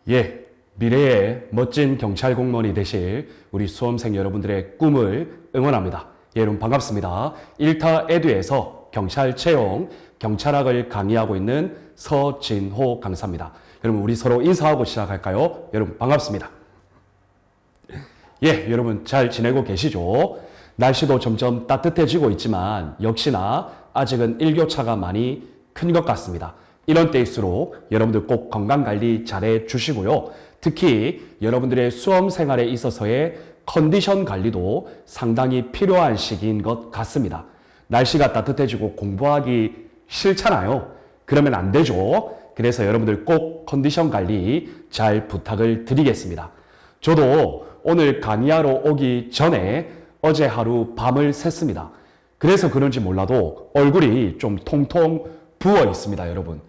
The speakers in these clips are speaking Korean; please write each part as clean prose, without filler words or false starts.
예, 미래의 멋진 경찰 공무원이 되실 우리 수험생 여러분들의 꿈을 응원합니다. 예, 여러분 반갑습니다. 1타 에듀에서 경찰 채용, 경찰학을 강의하고 있는 서진호 강사입니다. 여러분 우리 서로 인사하고 시작할까요? 여러분 반갑습니다. 예, 여러분 잘 지내고 계시죠? 날씨도 점점 따뜻해지고 있지만 역시나 아직은 일교차가 많이 큰 것 같습니다. 이런 때일수록 여러분들 꼭 건강관리 잘해 주시고요. 특히 여러분들의 수험 생활에 있어서의 컨디션 관리도 상당히 필요한 시기인 것 같습니다. 날씨가 따뜻해지고 공부하기 싫잖아요. 그러면 안 되죠. 그래서 여러분들 꼭 컨디션 관리 잘 부탁을 드리겠습니다. 저도 오늘 강의하러 오기 전에 어제 하루 밤을 샜습니다. 그래서 그런지 몰라도 얼굴이 좀 통통 부어 있습니다, 여러분.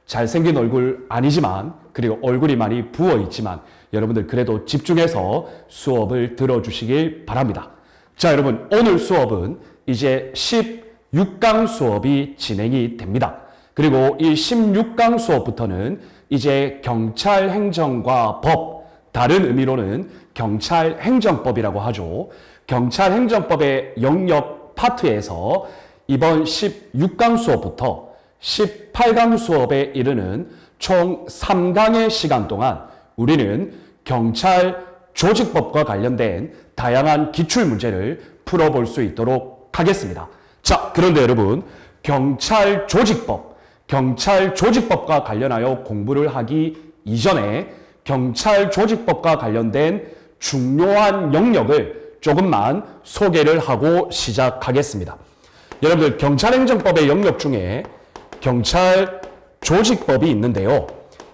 잘생긴 얼굴 아니지만, 그리고 얼굴이 많이 부어 있지만, 여러분들 그래도 집중해서 수업을 들어주시길 바랍니다. 자, 여러분, 오늘 수업은 이제 16강 수업이 진행이 됩니다. 그리고 이 16강 수업부터는 이제 경찰행정과 법, 다른 의미로는 경찰행정법이라고 하죠. 경찰행정법의 영역 파트에서 이번 16강 수업부터 18강 수업에 이르는 총 3강의 시간 동안 우리는 경찰 조직법과 관련된 다양한 기출문제를 풀어볼 수 있도록 하겠습니다. 자, 그런데 여러분, 경찰 조직법과 관련하여 공부를 하기 이전에 경찰 조직법과 관련된 중요한 영역을 조금만 소개를 하고 시작하겠습니다. 여러분들 경찰행정법의 영역 중에 경찰 조직법이 있는데요.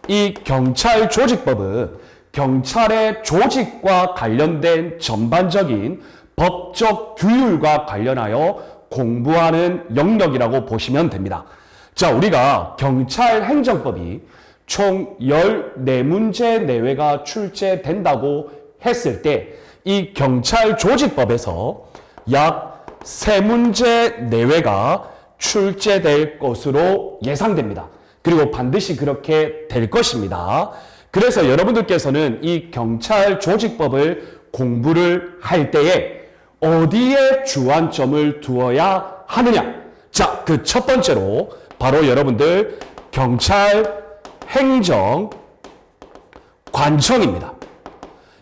이 경찰 조직법은 경찰의 조직과 관련된 전반적인 법적 규율과 관련하여 공부하는 영역이라고 보시면 됩니다. 자, 우리가 경찰행정법이 총 14문제 내외가 출제된다고 했을 때 이 경찰 조직법에서 약 3문제 내외가 출제될 것으로 예상됩니다. 그리고 반드시 그렇게 될 것입니다. 그래서 여러분들께서는 이 경찰 조직법을 공부를 할 때에 어디에 주안점을 두어야 하느냐? 자, 그 첫 번째로 바로 여러분들 경찰 행정 관청입니다.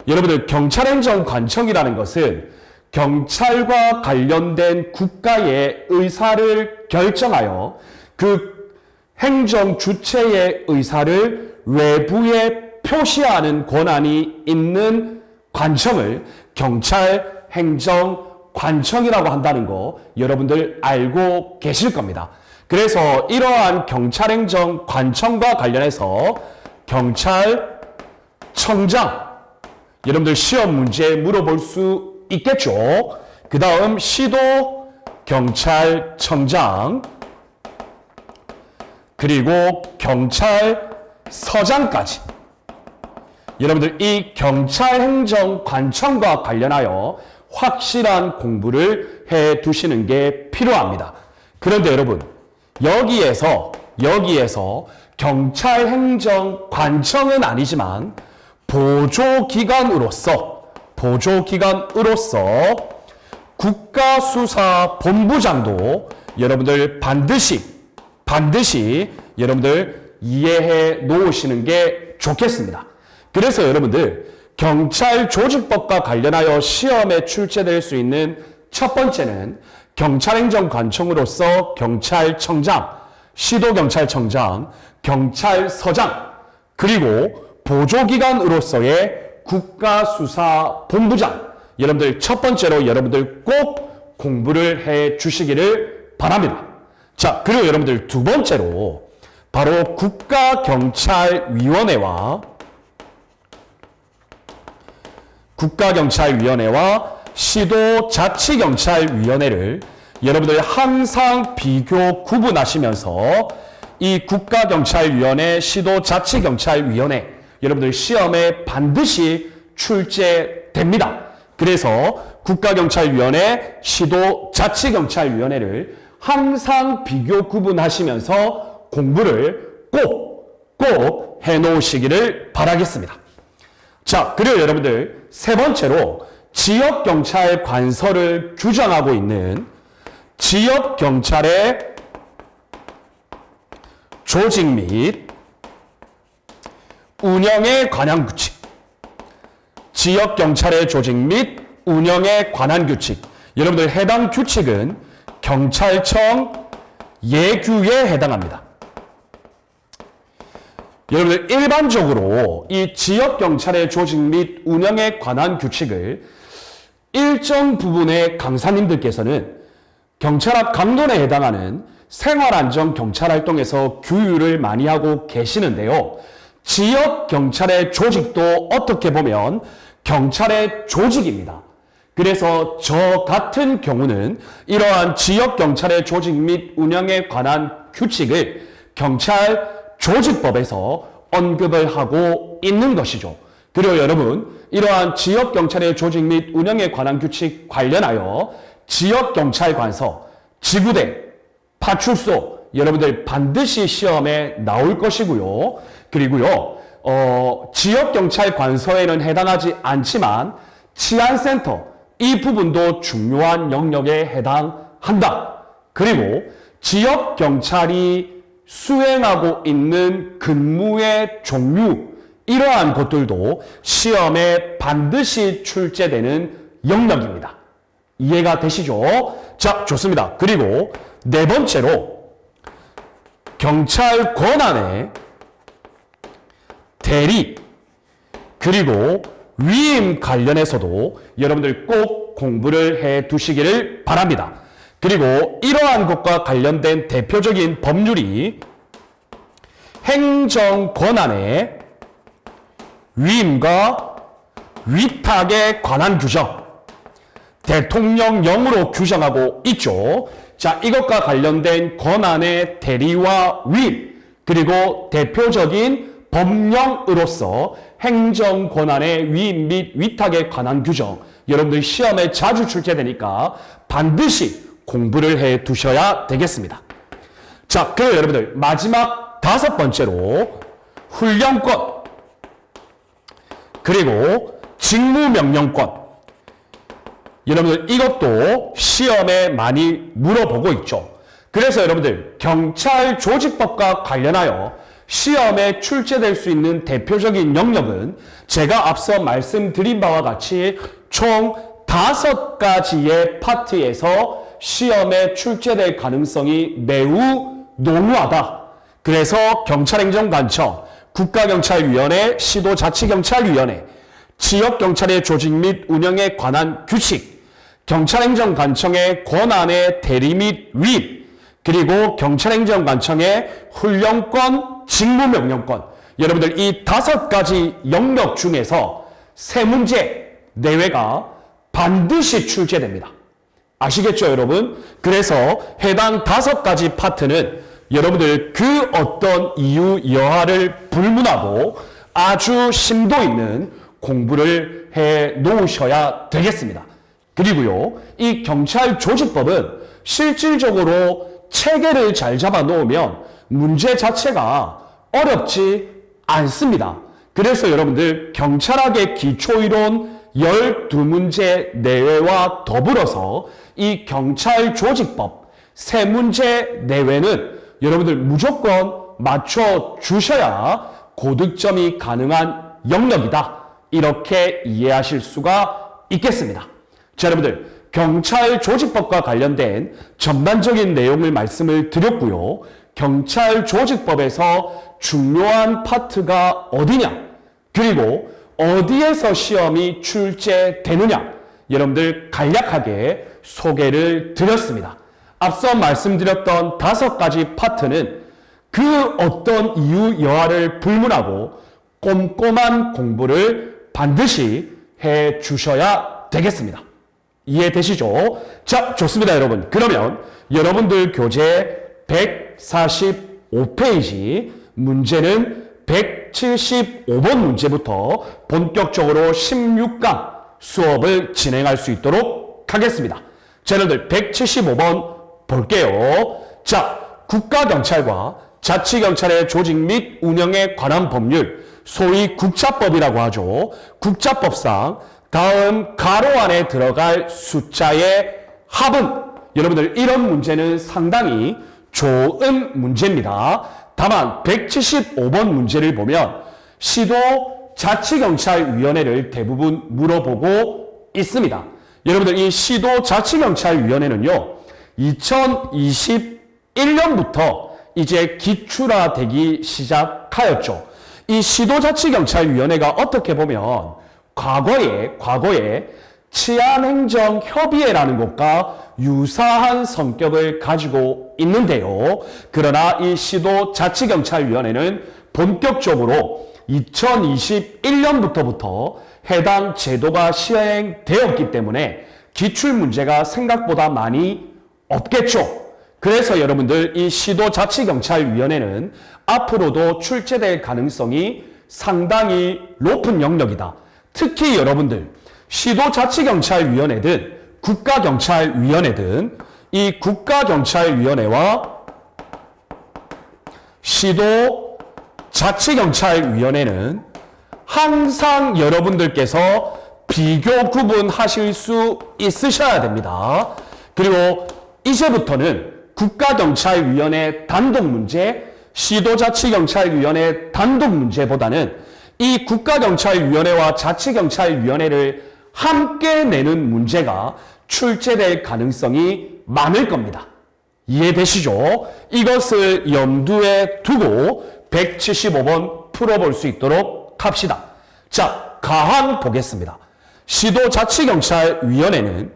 여러분들 경찰행정 관청이라는 것은 경찰과 관련된 국가의 의사를 결정하여 그 행정 주체의 의사를 외부에 표시하는 권한이 있는 관청을 경찰행정관청이라고 한다는 거 여러분들 알고 계실 겁니다. 그래서 이러한 경찰행정관청과 관련해서 경찰청장, 여러분들 시험 문제 물어볼 수 있겠죠. 그 다음 시도 경찰청장, 그리고 경찰서장까지. 여러분들 이 경찰행정관청과 관련하여 확실한 공부를 해 두시는 게 필요합니다. 그런데 여러분, 여기에서 경찰행정관청은 아니지만 보조기관으로서 국가수사본부장도 여러분들 반드시 여러분들 이해해 놓으시는 게 좋겠습니다. 그래서 여러분들 경찰 조직법과 관련하여 시험에 출제될 수 있는 첫 번째는 경찰행정관청으로서 경찰청장, 시도경찰청장, 경찰서장, 그리고 보조기관으로서의 국가수사본부장. 여러분들 첫 번째로 여러분들 꼭 공부를 해 주시기를 바랍니다. 자, 그리고 여러분들 두 번째로 바로 국가경찰위원회와 시도자치경찰위원회를 여러분들 항상 비교 구분하시면서 이 국가경찰위원회, 시도자치경찰위원회 여러분들 시험에 반드시 출제됩니다. 그래서 국가경찰위원회, 시도자치경찰위원회를 항상 비교 구분하시면서 공부를 꼭 꼭 해놓으시기를 바라겠습니다. 자, 그리고 여러분들 세 번째로 지역경찰 관서를 규정하고 있는 지역경찰의 조직 및 운영에 관한 규칙. 지역경찰의 조직 및 운영에 관한 규칙. 여러분들 해당 규칙은 경찰청 예규에 해당합니다. 여러분들 일반적으로 이 지역경찰의 조직 및 운영에 관한 규칙을 일정 부분의 강사님들께서는 경찰학 강론에 해당하는 생활안전경찰활동에서 규율을 많이 하고 계시는데요. 지역경찰의 조직도 어떻게 보면 경찰의 조직입니다. 그래서 저 같은 경우는 이러한 지역경찰의 조직 및 운영에 관한 규칙을 경찰 조직법에서 언급을 하고 있는 것이죠. 그리고 여러분, 이러한 지역경찰의 조직 및 운영에 관한 규칙 관련하여 지역경찰관서, 지구대, 파출소 여러분들 반드시 시험에 나올 것이고요. 그리고요, 지역경찰관서에는 해당하지 않지만 치안센터, 이 부분도 중요한 영역에 해당한다. 그리고 지역경찰이 수행하고 있는 근무의 종류, 이러한 것들도 시험에 반드시 출제되는 영역입니다. 이해가 되시죠? 자, 좋습니다. 그리고 네 번째로 경찰 권한의 대리 그리고 위임 관련해서도 여러분들 꼭 공부를 해 두시기를 바랍니다. 그리고 이러한 것과 관련된 대표적인 법률이 행정 권한의 위임과 위탁에 관한 규정, 대통령령으로 규정하고 있죠. 자, 이것과 관련된 권한의 대리와 위임, 그리고 대표적인 법령으로서 행정 권한의 위임 및 위탁에 관한 규정, 여러분들 시험에 자주 출제되니까 반드시 공부를 해 두셔야 되겠습니다. 자, 그리고 여러분들 마지막 다섯 번째로 훈련권, 그리고 직무명령권. 여러분들 이것도 시험에 많이 물어보고 있죠. 그래서 여러분들 경찰 조직법과 관련하여 시험에 출제될 수 있는 대표적인 영역은 제가 앞서 말씀드린 바와 같이 총 5가지의 파트에서 시험에 출제될 가능성이 매우 농후하다. 그래서 경찰행정관청, 국가경찰위원회, 시도자치경찰위원회, 지역경찰의 조직 및 운영에 관한 규칙, 경찰행정관청의 권한의 대리 및 위임, 그리고 경찰행정관청의 훈련권, 직무명령권. 여러분들 이 5가지 영역 중에서 3문제 내외가 반드시 출제됩니다. 아시겠죠, 여러분? 그래서 해당 5가지 파트는 여러분들 그 어떤 이유 여하를 불문하고 아주 심도 있는 공부를 해 놓으셔야 되겠습니다. 그리고요, 이 경찰 조직법은 실질적으로 체계를 잘 잡아 놓으면 문제 자체가 어렵지 않습니다. 그래서 여러분들 경찰학의 기초이론 12문제 내외와 더불어서 이 경찰 조직법 3문제 내외는 여러분들 무조건 맞춰 주셔야 고득점이 가능한 영역이다. 이렇게 이해하실 수가 있겠습니다. 자, 여러분들 경찰 조직법과 관련된 전반적인 내용을 말씀을 드렸고요. 경찰 조직법에서 중요한 파트가 어디냐, 그리고 어디에서 시험이 출제되느냐, 여러분들 간략하게 소개를 드렸습니다. 앞서 말씀드렸던 5가지 파트는 그 어떤 이유 여하를 불문하고 꼼꼼한 공부를 반드시 해 주셔야 되겠습니다. 이해되시죠? 자, 좋습니다, 여러분. 그러면 여러분들 교재 145페이지 문제는 175번 문제부터 본격적으로 16강 수업을 진행할 수 있도록 하겠습니다. 자, 여러분들 175번 볼게요. 자, 국가경찰과 자치경찰의 조직 및 운영에 관한 법률, 소위 국자법이라고 하죠. 국자법상 다음 가로 안에 들어갈 숫자의 합은, 여러분들 이런 문제는 상당히 좋은 문제입니다. 다만 175번 문제를 보면 시도자치경찰위원회를 대부분 물어보고 있습니다. 여러분들 이 시도자치경찰위원회는요, 2021년부터 이제 기출화되기 시작하였죠. 이 시도자치경찰위원회가 어떻게 보면 과거에 치안행정협의회라는 것과 유사한 성격을 가지고 있는데요. 그러나 이 시도자치경찰위원회는 본격적으로 2021년부터 해당 제도가 시행되었기 때문에 기출문제가 생각보다 많이 없겠죠. 그래서 여러분들 이 시도자치경찰위원회는 앞으로도 출제될 가능성이 상당히 높은 영역이다. 특히 여러분들 시도자치경찰위원회든 국가경찰위원회든 이 국가경찰위원회와 시도자치경찰위원회는 항상 여러분들께서 비교 구분하실 수 있으셔야 됩니다. 그리고 이제부터는 국가경찰위원회 단독 문제, 시도자치경찰위원회 단독 문제보다는 이 국가경찰위원회와 자치경찰위원회를 함께 내는 문제가 출제될 가능성이 많을 겁니다. 이해되시죠? 이것을 염두에 두고 175번 풀어볼 수 있도록 합시다. 자, 가항 보겠습니다. 시도자치경찰위원회는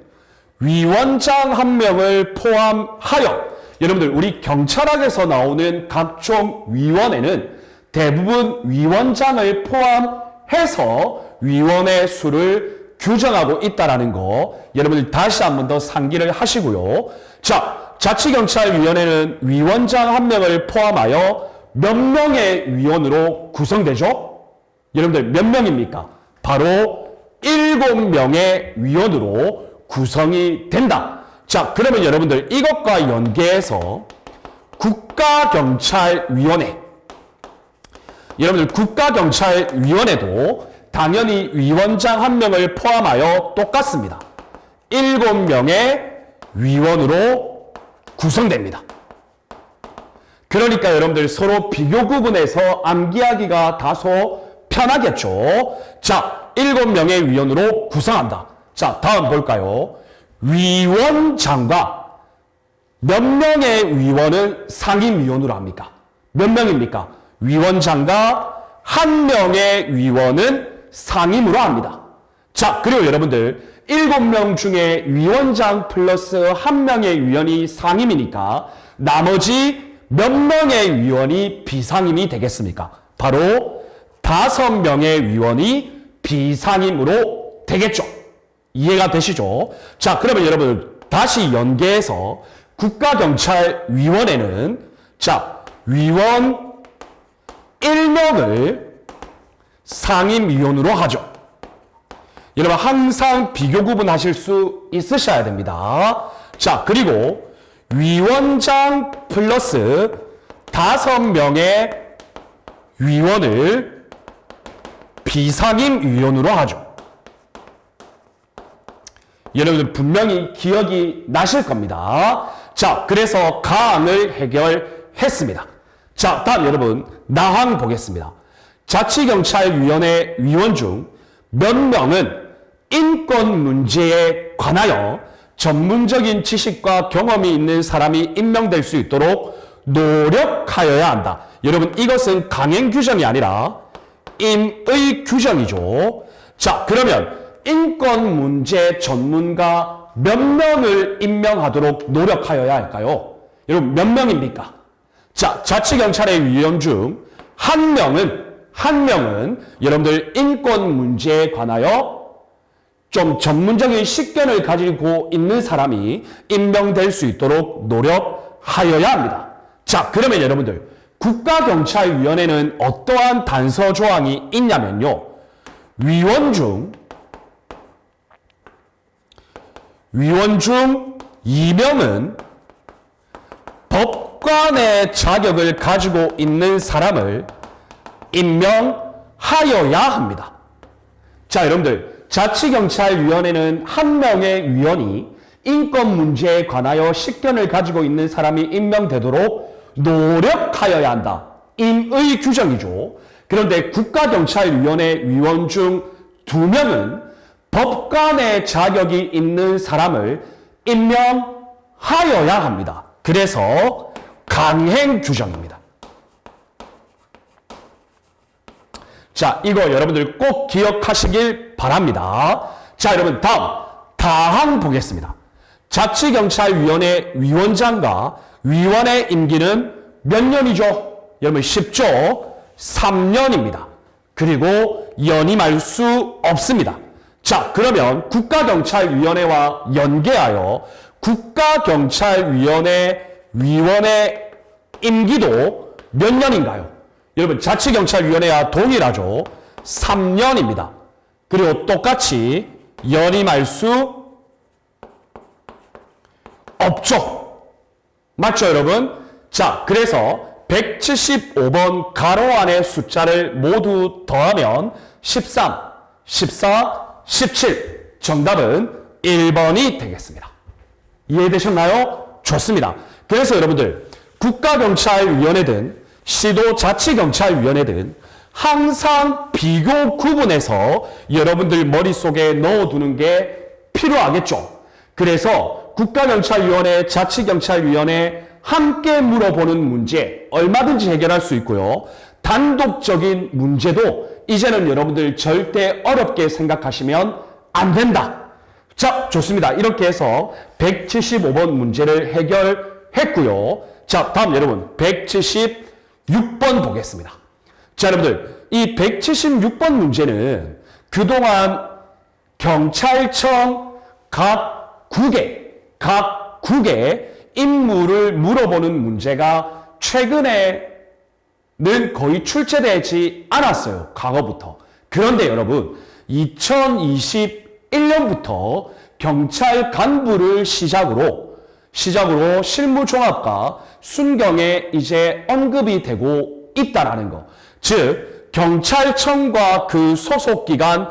위원장 한 명을 포함하여, 여러분들 우리 경찰학에서 나오는 각종 위원회는 대부분 위원장을 포함해서 위원회 수를 규정하고 있다라는 거 여러분들 다시 한 번 더 상기를 하시고요. 자, 자치경찰위원회는 위원장 한 명을 포함하여 몇 명의 위원으로 구성되죠? 여러분들 몇 명입니까? 바로 7명의 위원으로 구성이 된다. 자, 그러면 여러분들 이것과 연계해서 국가경찰위원회, 여러분들 국가경찰위원회도 당연히 위원장 한 명을 포함하여 똑같습니다. 7명의 위원으로 구성됩니다. 그러니까 여러분들 서로 비교 구분해서 암기하기가 다소 편하겠죠. 자, 7명의 위원으로 구성한다. 자, 다음 볼까요? 위원장과 몇 명의 위원을 상임위원으로 합니까? 몇 명입니까? 위원장과 한 명의 위원은 상임으로 합니다. 자, 그리고 여러분들 7명 중에 위원장 플러스 한 명의 위원이 상임이니까 나머지 몇 명의 위원이 비상임이 되겠습니까? 바로 5명의 위원이 비상임으로 되겠죠. 이해가 되시죠? 자, 그러면 여러분들 다시 연계해서 국가경찰위원회는 자, 위원 1명을 상임위원으로 하죠. 여러분 항상 비교 구분하실 수 있으셔야 됩니다. 자, 그리고 위원장 플러스 5명의 위원을 비상임위원으로 하죠. 여러분들 분명히 기억이 나실 겁니다. 자, 그래서 가항을 해결했습니다. 자, 다음 여러분 나항 보겠습니다. 자치경찰위원회 위원 중 몇 명은 인권 문제에 관하여 전문적인 지식과 경험이 있는 사람이 임명될 수 있도록 노력하여야 한다. 여러분 이것은 강행 규정이 아니라 임의 규정이죠. 자, 그러면 인권 문제 전문가 몇 명을 임명하도록 노력하여야 할까요? 여러분 몇 명입니까? 자, 자치경찰의 위원 중 한 명은 여러분들 인권 문제에 관하여 좀 전문적인 식견을 가지고 있는 사람이 임명될 수 있도록 노력하여야 합니다. 자, 그러면 여러분들 국가경찰위원회는 어떠한 단서 조항이 있냐면요. 위원 중 2명은 법관의 자격을 가지고 있는 사람을 임명하여야 합니다. 자, 여러분들, 자치경찰위원회는 한 명의 위원이 인권 문제에 관하여 식견을 가지고 있는 사람이 임명되도록 노력하여야 한다. 임의 규정이죠. 그런데 국가경찰위원회 위원 중 2명은 법관의 자격이 있는 사람을 임명하여야 합니다. 그래서 강행 규정입니다. 자, 이거 여러분들 꼭 기억하시길 바랍니다. 자, 여러분 다음 다항 보겠습니다. 자치경찰위원회 위원장과 위원의 임기는 몇 년이죠? 여러분 쉽죠? 3년입니다. 그리고 연임할 수 없습니다. 자, 그러면 국가경찰위원회와 연계하여 국가경찰위원회 위원의 임기도 몇 년인가요? 여러분 자치경찰위원회와 동일하죠. 3년입니다. 그리고 똑같이 연임할 수 없죠. 맞죠, 여러분? 자, 그래서 175번 가로 안의 숫자를 모두 더하면 13, 14, 17. 정답은 1번이 되겠습니다. 이해되셨나요? 좋습니다. 그래서 여러분들 국가경찰위원회든 시도자치경찰위원회든 항상 비교 구분해서 여러분들 머릿속에 넣어두는 게 필요하겠죠. 그래서 국가경찰위원회, 자치경찰위원회 함께 물어보는 문제 얼마든지 해결할 수 있고요. 단독적인 문제도 이제는 여러분들 절대 어렵게 생각하시면 안 된다. 자, 좋습니다. 이렇게 해서 175번 문제를 해결했고요. 자, 다음 여러분 176번 보겠습니다. 자, 여러분들 이 176번 문제는 그동안 경찰청 각 국의 임무를 물어보는 문제가 최근에는 거의 출제되지 않았어요. 과거부터. 그런데 여러분 2021년부터 경찰 간부를 시작으로 실무종합과 순경에 이제 언급이 되고 있다라는 거. 즉 경찰청과 그 소속기관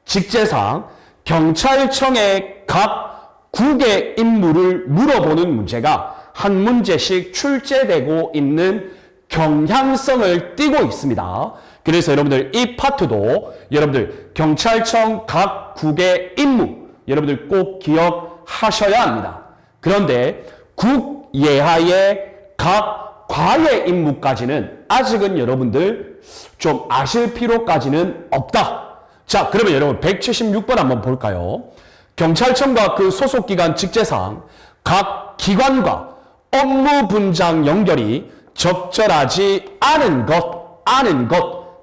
직제상 경찰청의 각 국의 임무를 물어보는 문제가 한 문제씩 출제되고 있는 경향성을 띠고 있습니다. 그래서 여러분들 이 파트도 여러분들 경찰청 각 국의 임무 여러분들 꼭 기억하셔야 합니다. 그런데 국 예하의 각 과의 임무까지는 아직은 여러분들 좀 아실 필요까지는 없다. 자, 그러면 여러분 176번 한번 볼까요? 경찰청과 그 소속기관 직제상 각 기관과 업무 분장 연결이 적절하지 않은 것.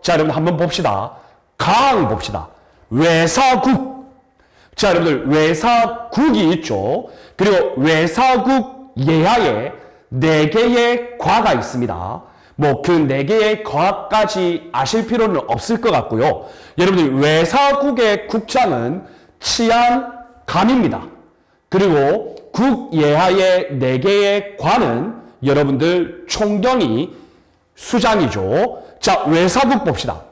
자, 여러분 한번 봅시다. 강 봅시다. 외사국. 자, 여러분들 외사국이 있죠. 그리고 외사국 예하에 4개의 과가 있습니다. 뭐 그 4개의 과까지 아실 필요는 없을 것 같고요. 여러분들 외사국의 국장은 치안감입니다. 그리고 국 예하의 4개의 과는 여러분들 총경이 수장이죠. 자, 외사국 봅시다.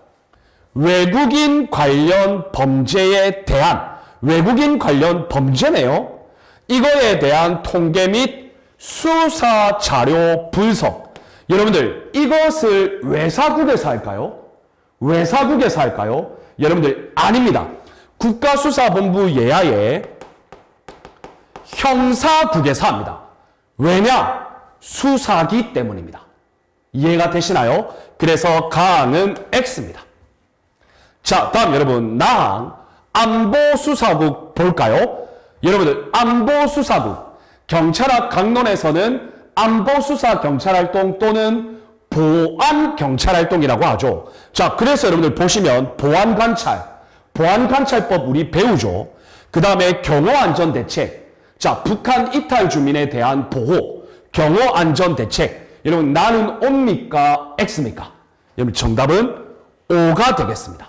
외국인 관련 범죄에 대한 외국인 관련 범죄네요. 이거에 대한 통계 및 수사 자료 분석. 여러분들 이것을 외사국에서 할까요? 외사국에서 할까요? 여러분들 아닙니다. 국가수사본부 예하에 형사국에서 합니다. 왜냐? 수사기 때문입니다. 이해가 되시나요? 그래서 가항은 X입니다. 자, 다음 여러분 나항 안보수사국 볼까요? 여러분들 안보수사국 경찰학 강론에서는 안보수사경찰활동 또는 보안경찰활동이라고 하죠. 자, 그래서 여러분들 보시면 보안관찰법 우리 배우죠. 그 다음에 경호안전대책. 자, 북한 이탈 주민에 대한 보호, 경호안전대책. 여러분 나는 O입니까? X입니까? 여러분 정답은 O가 되겠습니다.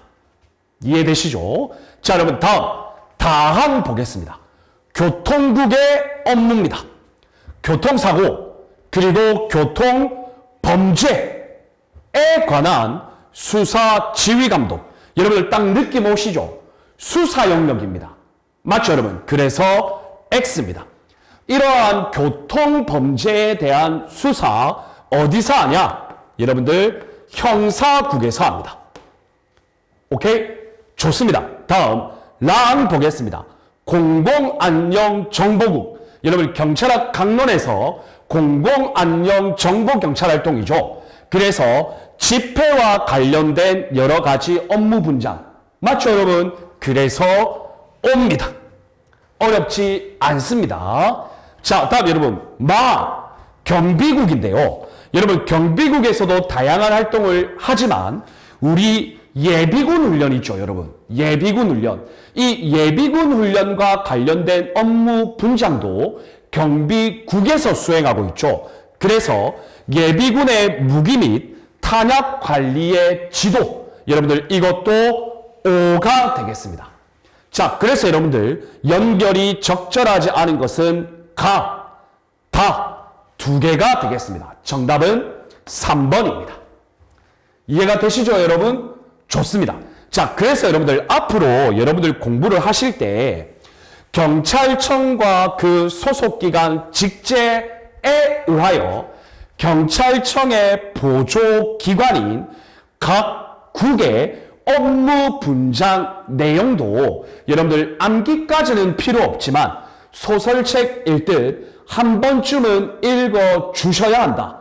이해되시죠? 자, 여러분 다음 다항 보겠습니다. 교통국의 업무입니다. 교통사고. 그리고 교통 범죄에 관한 수사 지휘 감독. 여러분들 딱 느낌 오시죠? 수사 영역입니다. 맞죠, 여러분? 그래서 X입니다. 이러한 교통 범죄에 대한 수사 어디서 하냐? 여러분들 형사국에서 합니다. 오케이? 좋습니다. 다음 랑 보겠습니다. 공공안녕정보국. 여러분 경찰학 강론에서 공공안녕정보경찰활동이죠. 그래서 집회와 관련된 여러 가지 업무 분장. 맞죠, 여러분? 그래서 옵니다. 어렵지 않습니다. 자, 다음 여러분 경비국인데요. 여러분 경비국에서도 다양한 활동을 하지만 우리 예비군 훈련 있죠, 여러분. 예비군 훈련. 이 예비군 훈련과 관련된 업무 분장도 경비국에서 수행하고 있죠. 그래서 예비군의 무기 및 탄약 관리의 지도. 여러분들 이것도 O가 되겠습니다. 자, 그래서 여러분들 연결이 적절하지 않은 것은 다 두 개가 되겠습니다. 정답은 3번입니다. 이해가 되시죠, 여러분? 좋습니다. 자, 그래서 여러분들 앞으로 여러분들 공부를 하실 때 경찰청과 그 소속기관 직제에 의하여 경찰청의 보조기관인 각 국의 업무 분장 내용도 여러분들 암기까지는 필요 없지만 소설책 읽듯 한 번쯤은 읽어 주셔야 한다.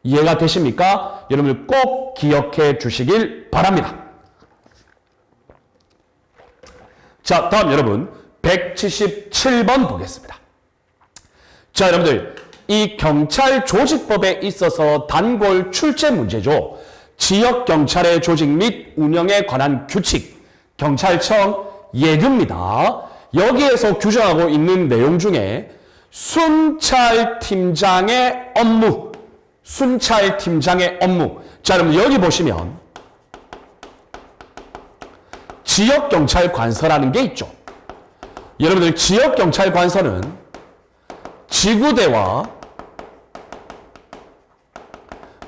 이해가 되십니까? 여러분들 꼭 기억해 주시길 바랍니다. 자, 다음 여러분 177번 보겠습니다. 자, 여러분들 이 경찰 조직법에 있어서 단골 출제 문제죠. 지역경찰의 조직 및 운영에 관한 규칙, 경찰청 예규입니다. 여기에서 규정하고 있는 내용 중에 순찰팀장의 업무, 자, 여러분 여기 보시면 지역경찰관서라는 게 있죠. 여러분들 지역경찰관서는 지구대와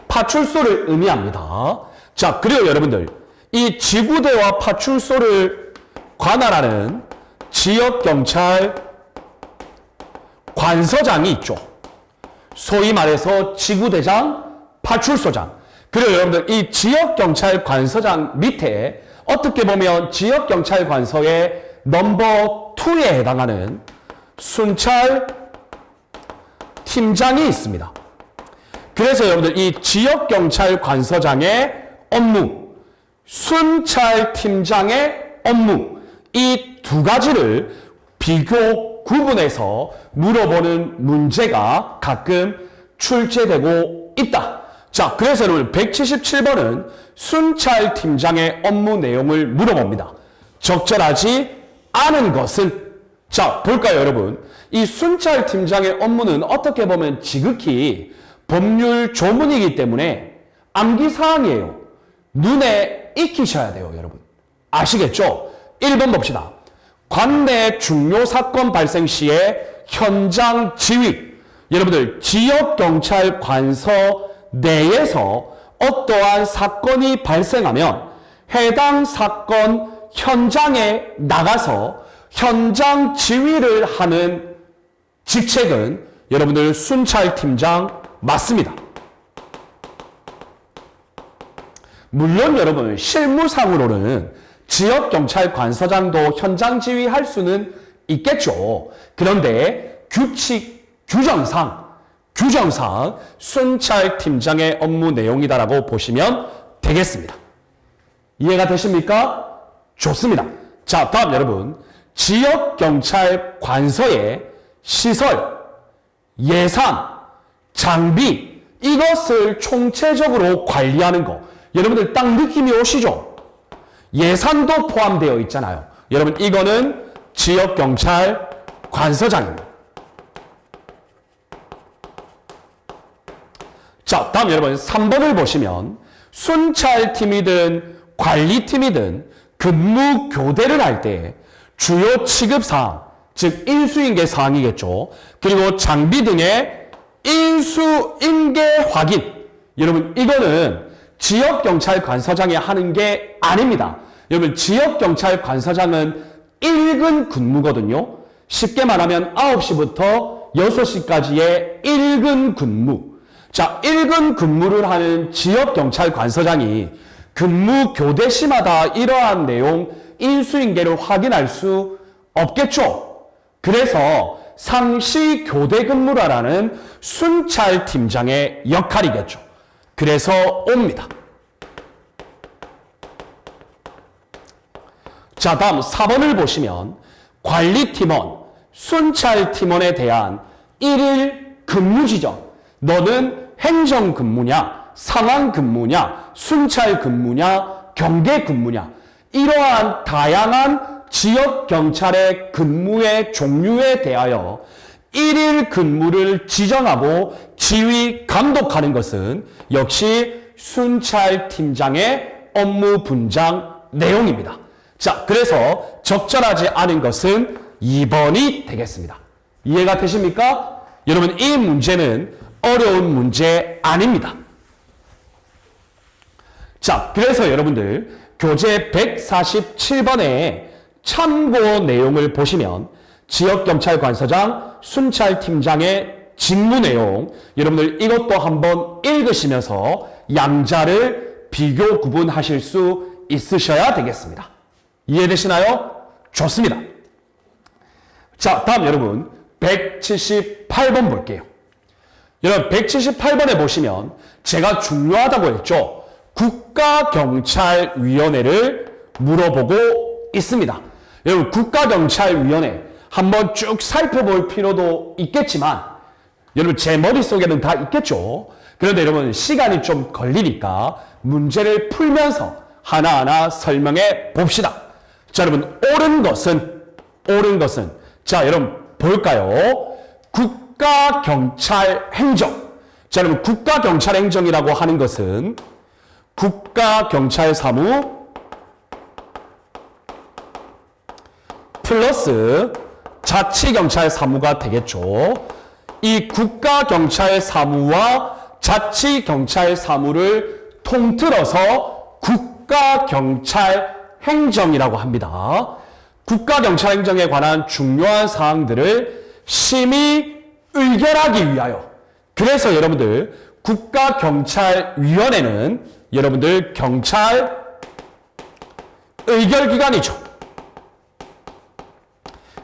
파출소를 의미합니다. 자, 그리고 여러분들 이 지구대와 파출소를 관할하는 지역경찰 관서장이 있죠. 소위 말해서 지구대장, 파출소장. 그리고 여러분들 이 지역경찰 관서장 밑에 어떻게 보면 지역경찰 관서의 넘버 2에 해당하는 순찰 팀장이 있습니다. 그래서 여러분들 이 지역경찰 관서장의 업무, 순찰팀장의 업무, 이 두 가지를 비교 구분해서 물어보는 문제가 가끔 출제되고 있다. 자, 그래서 여러분 177번은 순찰팀장의 업무 내용을 물어봅니다. 적절하지 않은 것은? 자, 볼까요, 여러분? 이 순찰팀장의 업무는 어떻게 보면 지극히 법률 조문이기 때문에 암기사항이에요. 눈에 익히셔야 돼요, 여러분. 아시겠죠? 1번 봅시다. 관내 중요 사건 발생 시에 현장 지휘. 여러분들 지역경찰 관서 내에서 어떠한 사건이 발생하면 해당 사건 현장에 나가서 현장 지휘를 하는 직책은 여러분들 순찰팀장 맞습니다. 물론 여러분 실무상으로는 지역경찰관서장도 현장 지휘할 수는 있겠죠. 그런데 규정상 순찰팀장의 업무 내용이다라고 보시면 되겠습니다. 이해가 되십니까? 좋습니다. 자, 다음 여러분 지역경찰관서의 시설, 예산, 장비 이것을 총체적으로 관리하는 거 여러분들 딱 느낌이 오시죠? 예산도 포함되어 있잖아요. 여러분 이거는 지역경찰 관서장입니다. 자, 다음 여러분 3번을 보시면 순찰팀이든 관리팀이든 근무 교대를 할 때 주요 취급사항, 즉 인수인계 사항이겠죠. 그리고 장비 등의 인수인계 확인. 여러분 이거는 지역경찰관서장이 하는 게 아닙니다. 여러분 지역경찰관서장은 1근 근무거든요. 쉽게 말하면 9시부터 6시까지의 1근 근무. 자, 1근 근무를 하는 지역경찰관서장이 근무 교대시마다 이러한 내용 인수인계를 확인할 수 없겠죠. 그래서 상시 교대 근무라는 순찰팀장의 역할이겠죠. 그래서 옵니다. 자, 다음 4번을 보시면 관리팀원, 순찰팀원에 대한 1일 근무 지정. 너는 행정근무냐, 상황근무냐, 순찰근무냐, 경계근무냐. 이러한 다양한 지역경찰의 근무의 종류에 대하여 1일 근무를 지정하고 지휘 감독하는 것은 역시 순찰팀장의 업무 분장 내용입니다. 자, 그래서 적절하지 않은 것은 2번이 되겠습니다. 이해가 되십니까? 여러분, 이 문제는 어려운 문제 아닙니다. 자, 그래서 여러분들 교재 147번에 참고 내용을 보시면 지역경찰관서장, 순찰팀장의 직무 내용, 여러분들 이것도 한번 읽으시면서 양자를 비교 구분하실 수 있으셔야 되겠습니다. 이해되시나요? 좋습니다. 자, 다음 여러분 178번 볼게요. 여러분 178번에 보시면 제가 중요하다고 했죠. 국가경찰위원회를 물어보고 있습니다. 여러분 국가경찰위원회 한번 쭉 살펴볼 필요도 있겠지만 여러분 제 머릿속에는 다 있겠죠. 그런데 여러분 시간이 좀 걸리니까 문제를 풀면서 하나하나 설명해 봅시다. 자, 여러분 옳은 것은 자, 여러분 볼까요? 국가경찰행정. 자, 여러분 국가경찰행정이라고 하는 것은 국가경찰사무 플러스 자치경찰사무가 되겠죠. 이 국가경찰사무와 자치경찰사무를 통틀어서 국가경찰행정이라고 합니다. 국가경찰행정에 관한 중요한 사항들을 심의 의결하기 위하여, 그래서 여러분들 국가경찰위원회는 여러분들 경찰 의결기관이죠.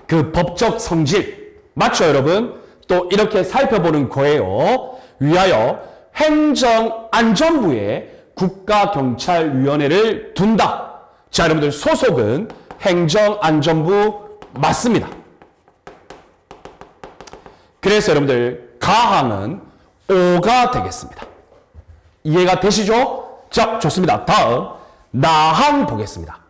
그 법적 성질 맞죠, 여러분? 또 이렇게 살펴보는 거예요. 위하여 행정안전부에 국가경찰위원회를 둔다. 자, 여러분들 소속은 행정안전부 맞습니다. 그래서 여러분들 가항은 5가 되겠습니다. 이해가 되시죠? 자, 좋습니다. 다음 나항 보겠습니다.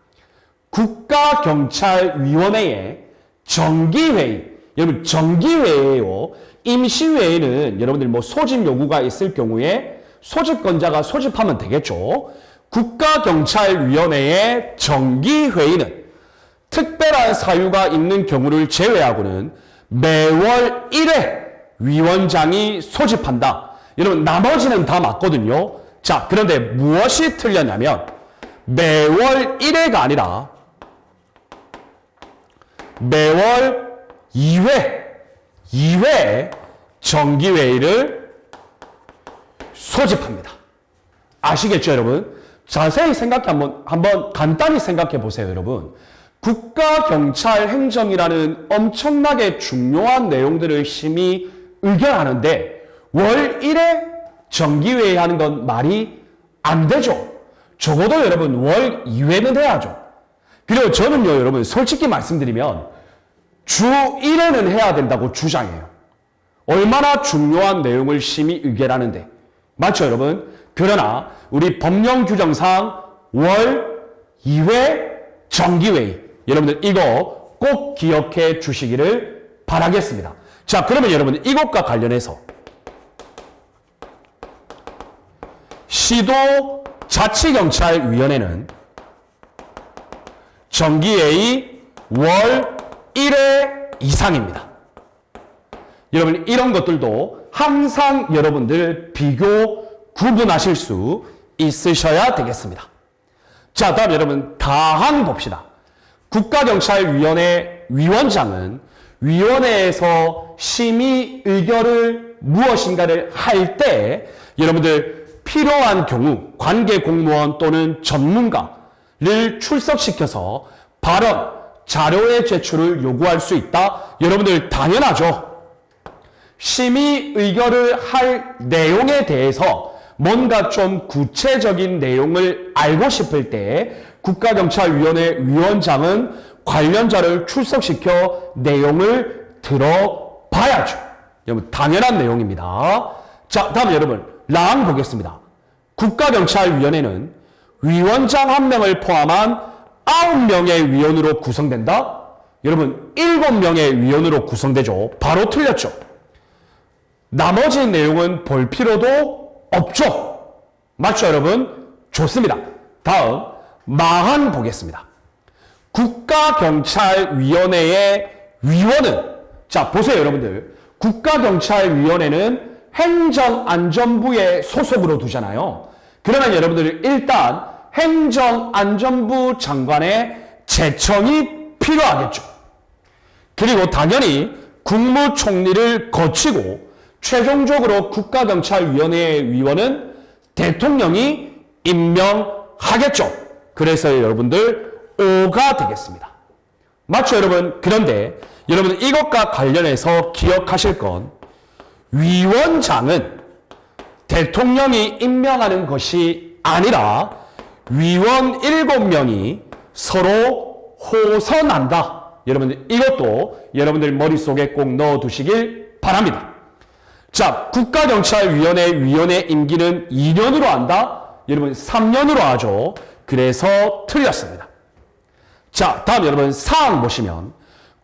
국가경찰위원회의 정기회의. 여러분 정기회의예요. 임시회의는 여러분들 뭐 소집 요구가 있을 경우에 소집권자가 소집하면 되겠죠. 국가경찰위원회의 정기회의는 특별한 사유가 있는 경우를 제외하고는 매월 1회 위원장이 소집한다. 여러분 나머지는 다 맞거든요. 자, 그런데 무엇이 틀렸냐면 매월 1회가 아니라 매월 2회 정기회의를 소집합니다. 아시겠죠, 여러분? 자세히 생각해 한번 간단히 생각해 보세요, 여러분. 국가경찰행정이라는 엄청나게 중요한 내용들을 심의 의결하는데 월 1회 정기회의 하는 건 말이 안 되죠. 적어도 여러분 월 2회는 해야죠. 그리고 저는요, 여러분 솔직히 말씀드리면 주 1회는 해야 된다고 주장해요. 얼마나 중요한 내용을 심의 의결하는데. 맞죠, 여러분? 그러나 우리 법령 규정상 월 2회 정기회의. 여러분들 이거 꼭 기억해 주시기를 바라겠습니다. 자, 그러면 여러분 이것과 관련해서 시도 자치경찰위원회는 정기회의 월 1회 이상입니다. 여러분 이런 것들도 항상 여러분들 비교 구분하실 수 있으셔야 되겠습니다. 자, 다음 여러분 다항 봅시다. 국가경찰위원회 위원장은 위원회에서 심의 의결을 무엇인가를 할 때 여러분들 필요한 경우 관계 공무원 또는 전문가를 출석시켜서 발언, 자료의 제출을 요구할 수 있다. 여러분들 당연하죠. 심의 의결을 할 내용에 대해서 뭔가 좀 구체적인 내용을 알고 싶을 때 국가경찰위원회 위원장은 관련자를 출석시켜 내용을 들어봐야죠. 여러분 당연한 내용입니다. 자, 다음 여러분 라항 보겠습니다. 국가경찰위원회는 위원장 1명을 포함한 9명의 위원으로 구성된다? 여러분 7명의 위원으로 구성되죠. 바로 틀렸죠. 나머지 내용은 볼 필요도 없죠. 맞죠 여러분? 좋습니다. 다음 마항 보겠습니다. 국가경찰위원회의 위원은 자 보세요 여러분들. 국가경찰위원회는 행정안전부의 소속으로 두잖아요. 그러면 여러분들 일단 행정안전부 장관의 제청이 필요하겠죠. 그리고 당연히 국무총리를 거치고 최종적으로 국가경찰위원회의 위원은 대통령이 임명하겠죠. 그래서 여러분들 5가 되겠습니다. 맞죠 여러분? 그런데 여러분 이것과 관련해서 기억하실 건 위원장은 대통령이 임명하는 것이 아니라 위원 7명이 서로 호선한다. 여러분들 이것도 여러분들 머릿속에 꼭 넣어두시길 바랍니다. 자, 국가경찰위원회 위원회 임기는 2년으로 한다? 여러분 3년으로 하죠. 그래서 틀렸습니다. 자, 다음 여러분 사항 보시면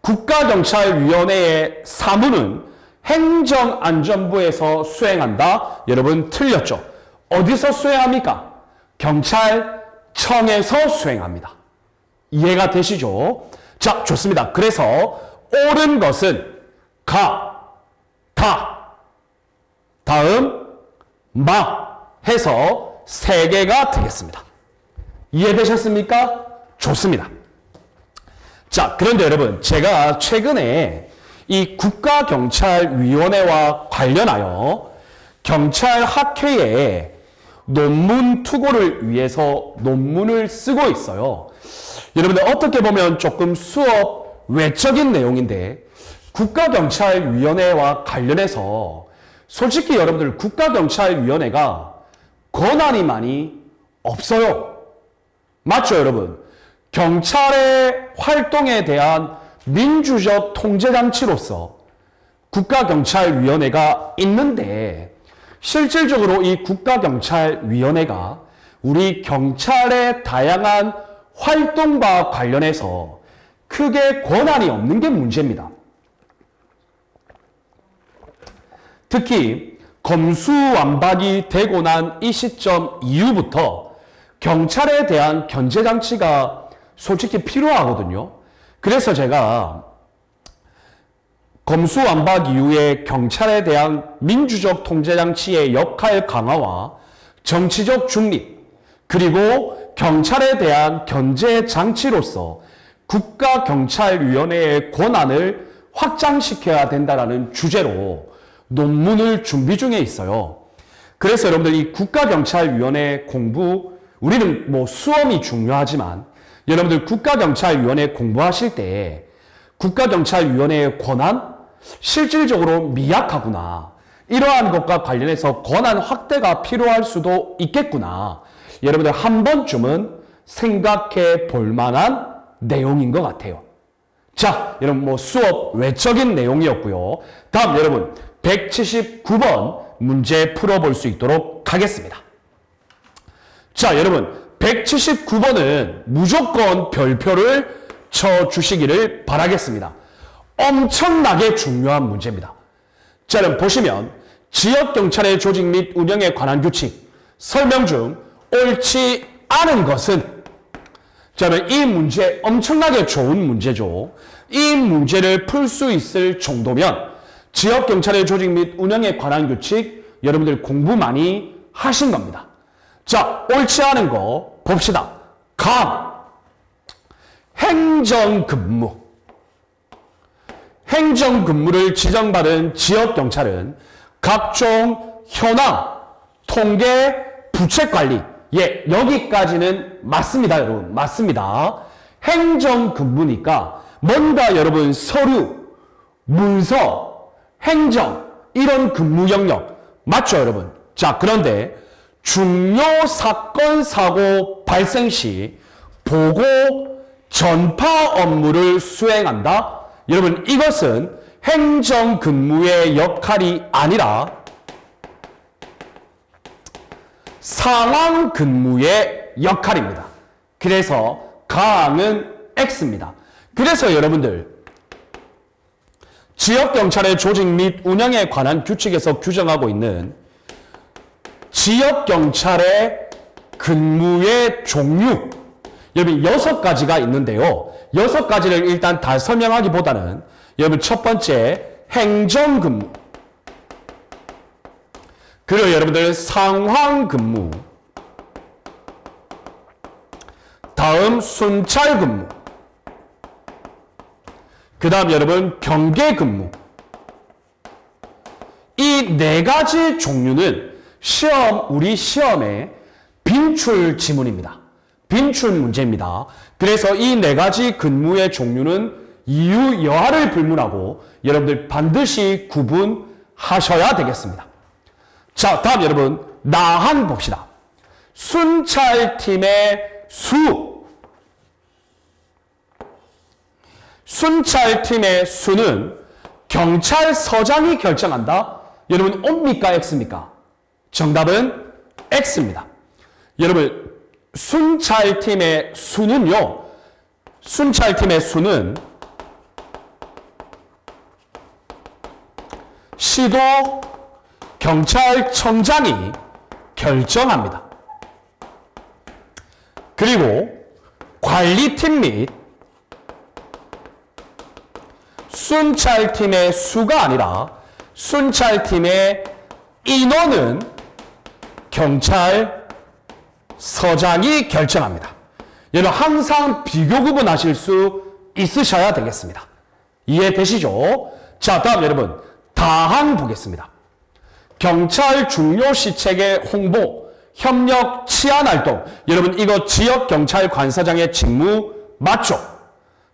국가경찰위원회의 사무는 행정안전부에서 수행한다. 여러분 틀렸죠. 어디서 수행합니까? 경찰청에서 수행합니다. 이해가 되시죠? 자, 좋습니다. 그래서 옳은 것은 가, 다, 다음 마 해서 3개가 되겠습니다. 이해되셨습니까? 좋습니다. 자, 그런데 여러분 제가 최근에 이 국가경찰위원회와 관련하여 경찰학회에 논문 투고를 위해서 논문을 쓰고 있어요. 여러분들 어떻게 보면 조금 수업 외적인 내용인데 국가경찰위원회와 관련해서 솔직히 여러분들 국가경찰위원회가 권한이 많이 없어요. 맞죠 여러분? 경찰의 활동에 대한 민주적 통제장치로서 국가경찰위원회가 있는데 실질적으로 이 국가경찰위원회가 우리 경찰의 다양한 활동과 관련해서 크게 권한이 없는 게 문제입니다. 특히 검수완박이 되고 난 이 시점 이후부터 경찰에 대한 견제장치가 솔직히 필요하거든요. 그래서 제가 검수완박 이후에 경찰에 대한 민주적 통제장치의 역할 강화와 정치적 중립, 그리고 경찰에 대한 견제장치로서 국가경찰위원회의 권한을 확장시켜야 된다는 주제로 논문을 준비 중에 있어요. 그래서 여러분들 이 국가경찰위원회 공부, 우리는 뭐 수험이 중요하지만 여러분들 국가경찰위원회 공부하실 때 국가경찰위원회의 권한 실질적으로 미약하구나. 이러한 것과 관련해서 권한 확대가 필요할 수도 있겠구나. 여러분들 한 번쯤은 생각해 볼 만한 내용인 것 같아요. 자, 여러분 뭐 수업 외적인 내용이었고요. 다음 여러분 179번 문제 풀어볼 수 있도록 하겠습니다. 자, 여러분 179번은 무조건 별표를 쳐주시기를 바라겠습니다. 엄청나게 중요한 문제입니다. 자, 여러분 보시면 지역경찰의 조직 및 운영에 관한 규칙 설명 중 옳지 않은 것은 자, 여러분 이 문제 엄청나게 좋은 문제죠. 이 문제를 풀 수 있을 정도면 지역경찰의 조직 및 운영에 관한 규칙 여러분들 공부 많이 하신 겁니다. 자, 옳지 않은 거 봅시다. 감, 행정근무. 행정근무를 지정받은 지역경찰은 각종 현황, 통계, 부채관리. 예, 여기까지는 맞습니다, 여러분. 맞습니다. 행정근무니까 뭔가 여러분 서류, 문서, 행정 이런 근무 영역 맞죠, 여러분? 자, 그런데 중요 사건, 사고 발생 시 보고, 전파 업무를 수행한다? 여러분, 이것은 행정근무의 역할이 아니라 상황근무의 역할입니다. 그래서 가항은 X입니다. 그래서 여러분들 지역경찰의 조직 및 운영에 관한 규칙에서 규정하고 있는 지역경찰의 근무의 종류 여러분 6가지가 있는데요. 6가지를 일단 다 설명하기보다는 여러분 첫 번째 행정근무 그리고 여러분들 상황근무 다음 순찰근무 그 다음 여러분 경계근무 이 4가지 종류는 우리 시험에 빈출 지문입니다. 빈출 문제입니다. 그래서 이 4가지 근무의 종류는 이유 여하를 불문하고 여러분들 반드시 구분하셔야 되겠습니다. 자, 다음 여러분 나한 봅시다. 순찰팀의 순찰팀의 수는 경찰서장이 결정한다. 여러분 O입니까 X입니까? 정답은 X입니다. 여러분 순찰팀의 수는요. 순찰팀의 수는 시도 경찰청장이 결정합니다. 그리고 관리팀 및 순찰팀의 수가 아니라 순찰팀의 인원은 경찰서장이 결정합니다. 여러분 항상 비교 구분하실 수 있으셔야 되겠습니다. 이해되시죠? 자, 다음 여러분 다항 보겠습니다. 경찰 중요시책의 홍보, 협력, 치안활동 여러분 이거 지역경찰관서장의 직무 맞죠?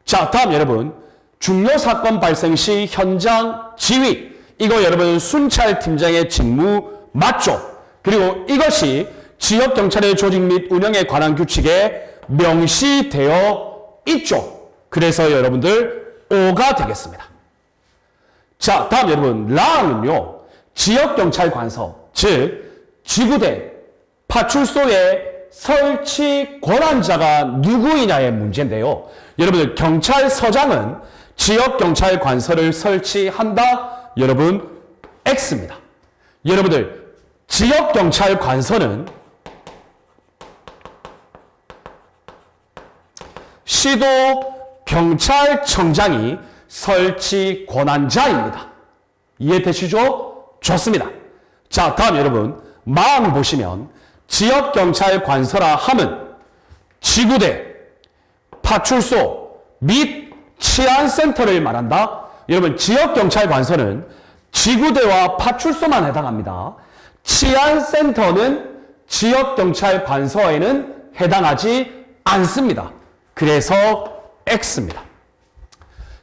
자, 다음 여러분 중요사건 발생 시 현장 지휘 이거 여러분 순찰팀장의 직무 맞죠? 그리고 이것이 지역경찰의 조직 및 운영에 관한 규칙에 명시되어 있죠. 그래서 여러분들 O가 되겠습니다. 자, 다음 여러분 라은요 지역경찰관서 즉 지구대 파출소의 설치 권한자가 누구이냐의 문제인데요. 여러분들 경찰서장은 지역경찰관서를 설치한다. 여러분 X입니다. 여러분들 지역경찰관서는 시도 경찰청장이 설치 권한자입니다. 이해되시죠? 좋습니다. 자, 다음 여러분 마음 보시면 지역경찰관서라 함은 지구대, 파출소 및 치안센터를 말한다. 여러분 지역경찰관서는 지구대와 파출소만 해당합니다. 치안센터는 지역경찰관서에는 해당하지 않습니다. 그래서 X입니다.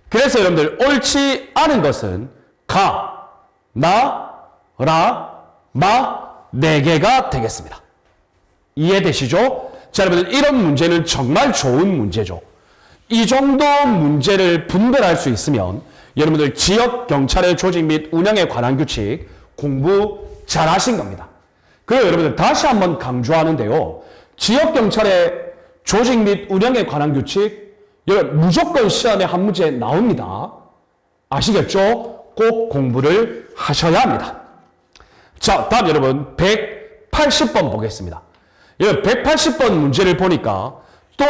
그래서 여러분들 옳지 않은 것은 가, 나, 라, 마 4개가 되겠습니다. 이해되시죠? 자, 여러분들 이런 문제는 정말 좋은 문제죠. 이 정도 문제를 분별할 수 있으면 여러분들 지역경찰의 조직 및 운영에 관한 규칙 공부 잘 하신 겁니다. 그리고 여러분들 다시 한번 강조하는데요. 지역경찰의 조직 및 운영에 관한 규칙 여러분 무조건 시험에 한 문제 나옵니다. 아시겠죠? 꼭 공부를 하셔야 합니다. 자, 다음 여러분 180번 보겠습니다. 여러분 180번 문제를 보니까 또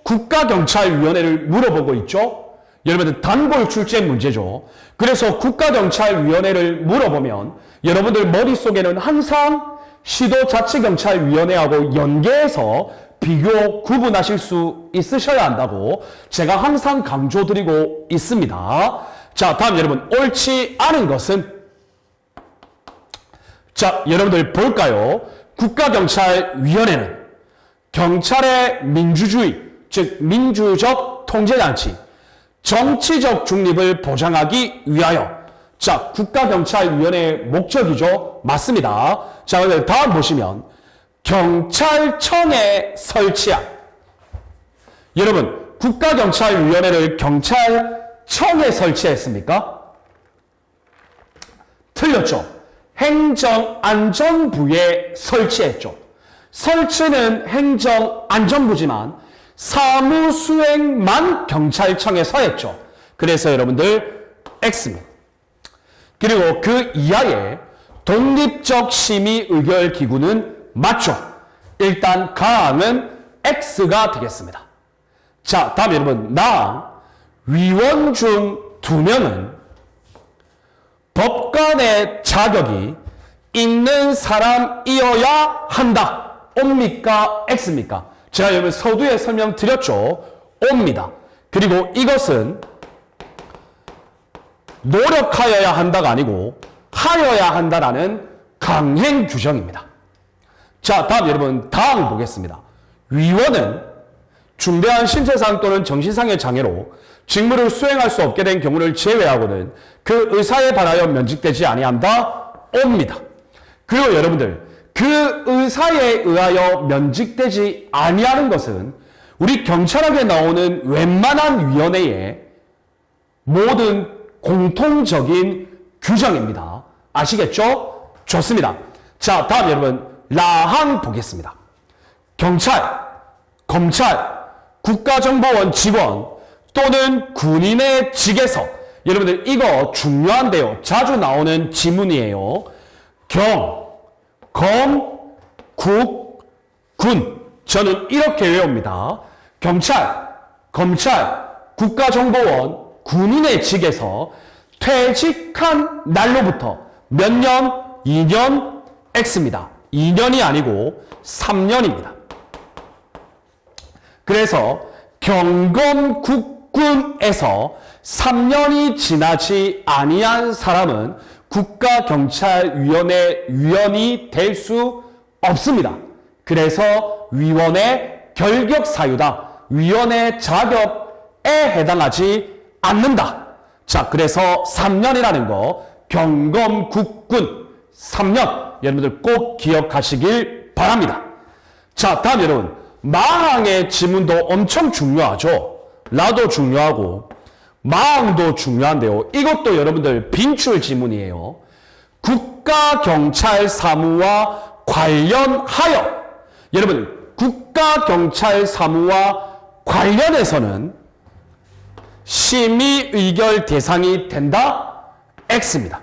국가경찰위원회를 물어보고 있죠. 여러분들 단골 출제 문제죠. 그래서 국가경찰위원회를 물어보면 여러분들 머릿속에는 항상 시도자치경찰위원회하고 연계해서 비교 구분하실 수 있으셔야 한다고 제가 항상 강조드리고 있습니다. 자, 다음 여러분, 옳지 않은 것은? 자, 여러분들 볼까요? 국가경찰위원회는 경찰의 민주주의, 즉 민주적 통제장치, 정치적 중립을 보장하기 위하여, 자, 국가경찰위원회의 목적이죠. 맞습니다. 자, 그럼 다음 보시면 경찰청에 설치한, 여러분 국가경찰위원회를 경찰청에 설치했습니까? 틀렸죠. 행정안전부에 설치했죠. 설치는 행정안전부지만 사무수행만 경찰청에서 했죠. 그래서 여러분들 X입니다. 그리고 그 이하의 독립적 심의의결기구는 맞죠. 일단 가항은 X가 되겠습니다. 자, 다음 여러분, 나항 위원 중 2명은 법관의 자격이 있는 사람이어야 한다. O입니까? X입니까? 제가 여러분 서두에 설명드렸죠. O입니다. 그리고 이것은 노력하여야 한다가 아니고 하여야 한다라는 강행 규정입니다. 자, 다음 여러분 다항 보겠습니다. 위원은 중대한 신체상 또는 정신상의 장애로 직무를 수행할 수 없게 된 경우를 제외하고는 그 의사에 반하여 면직되지 아니한다. O입니다. 그리고 여러분들 그 의사에 의하여 면직되지 아니하는 것은 우리 경찰학에 나오는 웬만한 위원회의 모든 공통적인 규정입니다. 아시겠죠? 좋습니다. 자, 다음 여러분 라항 보겠습니다. 경찰, 검찰, 국가정보원 직원 또는 군인의 직에서, 여러분들 이거 중요한데요. 자주 나오는 지문이에요. 경, 검, 국, 군. 저는 이렇게 외웁니다. 경찰, 검찰, 국가정보원, 군인의 직에서 퇴직한 날로부터 몇 년? 2년 X입니다. 2년이 아니고 3년입니다. 그래서 경검국군에서 3년이 지나지 아니한 사람은 국가경찰위원회 위원이 될 수 없습니다. 그래서 위원회 결격 사유다. 위원회 자격에 해당하지 않는다. 자, 그래서 3년이라는 거 경검국군 3년 여러분들 꼭 기억하시길 바랍니다. 자, 다음 여러분 마항의 지문도 엄청 중요하죠. 라도 중요하고 마항도 중요한데요. 이것도 여러분들 빈출 지문이에요. 국가경찰사무와 관련하여, 여러분 국가경찰사무와 관련해서는 심의의결 대상이 된다? X입니다.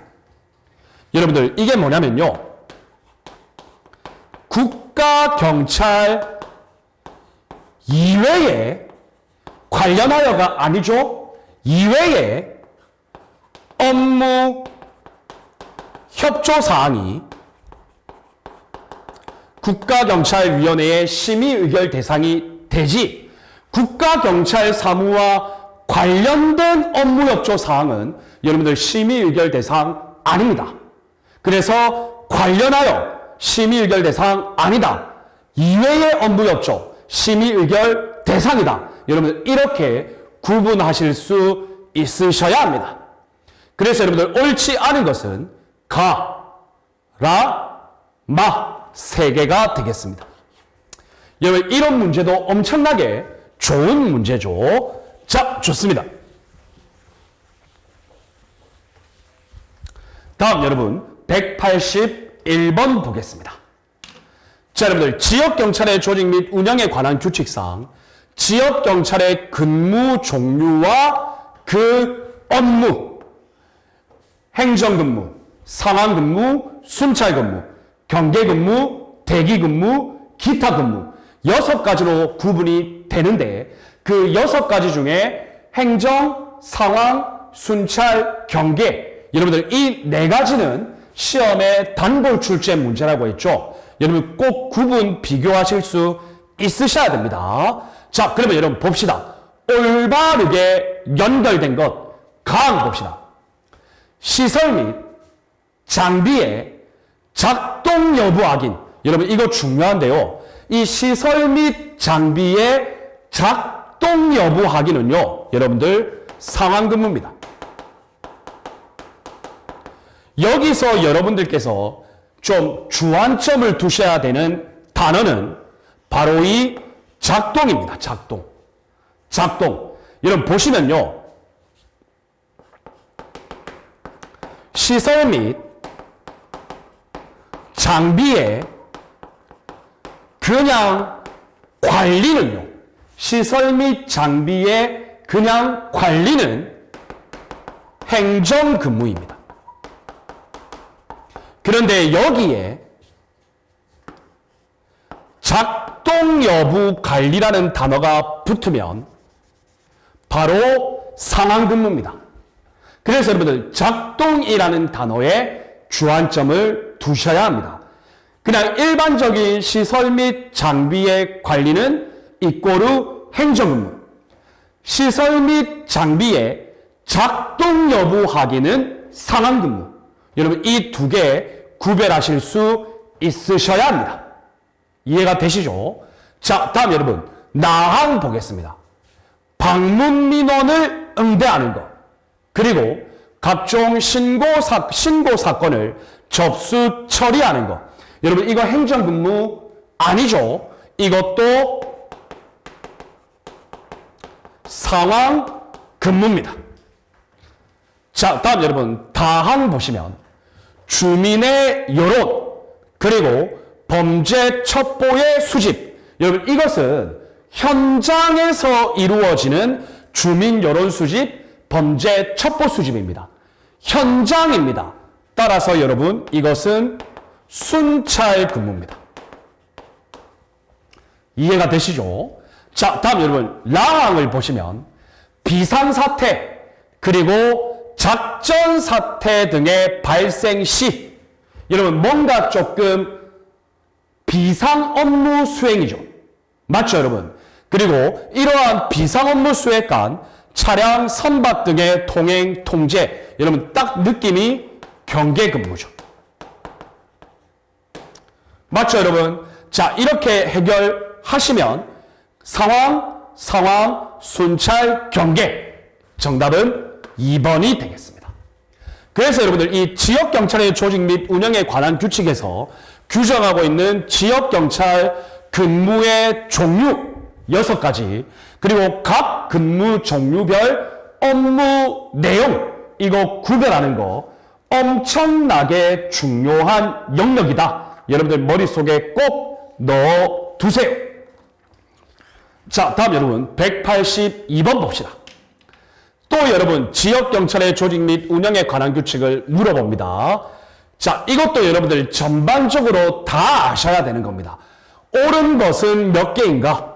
여러분들 이게 뭐냐면요. 국가경찰 이외에 관련하여가 아니죠. 이외에 업무 협조사항이 국가경찰위원회의 심의의결 대상이 되지, 국가경찰사무와 관련된 업무 협조사항은 여러분들 심의의결 대상 아닙니다. 그래서 관련하여 심의의결 대상 아니다. 이외의 업무 협조 심의의결 대상이다. 여러분들 이렇게 구분하실 수 있으셔야 합니다. 그래서 여러분들 옳지 않은 것은 가, 라, 마 세 개가 되겠습니다. 여러분 이런 문제도 엄청나게 좋은 문제죠. 자, 좋습니다. 다음 여러분 181번 보겠습니다. 자, 여러분들 지역경찰의 조직 및 운영에 관한 규칙상 지역경찰의 근무 종류와 그 업무, 행정근무, 상황근무, 순찰근무, 경계근무, 대기근무, 기타근무 6가지로 구분이 되는데 그 6가지 중에 행정, 상황, 순찰, 경계. 여러분들 이 네 가지는 시험에 단골 출제 문제라고 했죠. 여러분 꼭 구분 비교하실 수 있으셔야 됩니다. 자, 그러면 여러분 봅시다. 올바르게 연결된 것 강 봅시다. 시설 및 장비의 작동 여부 확인. 여러분 이거 중요한데요. 이 시설 및 장비의 작동 여부 확인은요. 여러분들 상황근무입니다. 여기서 여러분들께서 좀 주안점을 두셔야 되는 단어는 바로 이 작동입니다. 작동. 작동. 여러분 보시면요. 시설 및 장비의 그냥 관리는요. 시설 및 장비의 그냥 관리는 행정근무입니다. 그런데 여기에 작동 여부 관리라는 단어가 붙으면 바로 상황근무입니다. 그래서 여러분들 작동이라는 단어에 주안점을 두셔야 합니다. 그냥 일반적인 시설 및 장비의 관리는 이꼬르 행정근무. 시설 및 장비의 작동 여부 확인은 상황근무. 여러분 이 두 개 구별하실 수 있으셔야 합니다. 이해가 되시죠? 자, 다음 여러분 나항 보겠습니다. 방문 민원을 응대하는 것. 그리고 각종 신고 사건을 접수 처리하는 것. 여러분 이거 행정근무 아니죠? 이것도 상황근무입니다. 자, 다음 여러분 다항 보시면 주민의 여론 그리고 범죄 첩보의 수집. 여러분 이것은 현장에서 이루어지는 주민 여론 수집, 범죄 첩보 수집입니다. 현장입니다. 따라서 여러분 이것은 순찰 근무입니다. 이해가 되시죠? 자, 다음 여러분 라항을 보시면 비상사태 그리고 작전사태 등의 발생 시 여러분 뭔가 조금 비상 업무 수행이죠. 맞죠 여러분? 그리고 이러한 비상 업무 수행 간 차량 선박 등의 통행 통제 여러분 딱 느낌이 경계 근무죠. 맞죠 여러분? 자, 이렇게 해결하시면 상황, 순찰, 경계. 정답은 2번이 되겠습니다. 그래서 여러분들 이 지역경찰의 조직 및 운영에 관한 규칙에서 규정하고 있는 지역경찰 근무의 종류 6가지 그리고 각 근무 종류별 업무 내용 이거 구별하는 거 엄청나게 중요한 영역이다. 여러분들 머릿속에 꼭 넣어두세요. 자, 다음 여러분 182번 봅시다. 또 여러분 지역경찰의 조직 및 운영에 관한 규칙을 물어봅니다. 자, 이것도 여러분들 전반적으로 다 아셔야 되는 겁니다. 옳은 것은 몇 개인가?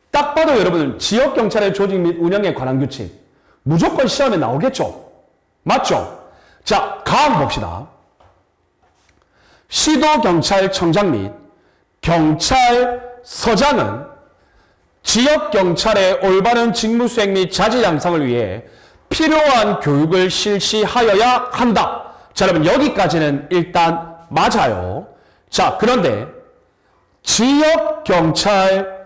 딱 봐도 여러분들 지역경찰의 조직 및 운영에 관한 규칙 무조건 시험에 나오겠죠? 맞죠? 자, 가항 봅시다. 시도경찰청장 및 경찰서장은 지역경찰의 올바른 직무수행 및 자질 양성을 위해 필요한 교육을 실시하여야 한다. 자, 여러분 여기까지는 일단 맞아요. 자, 그런데 지역경찰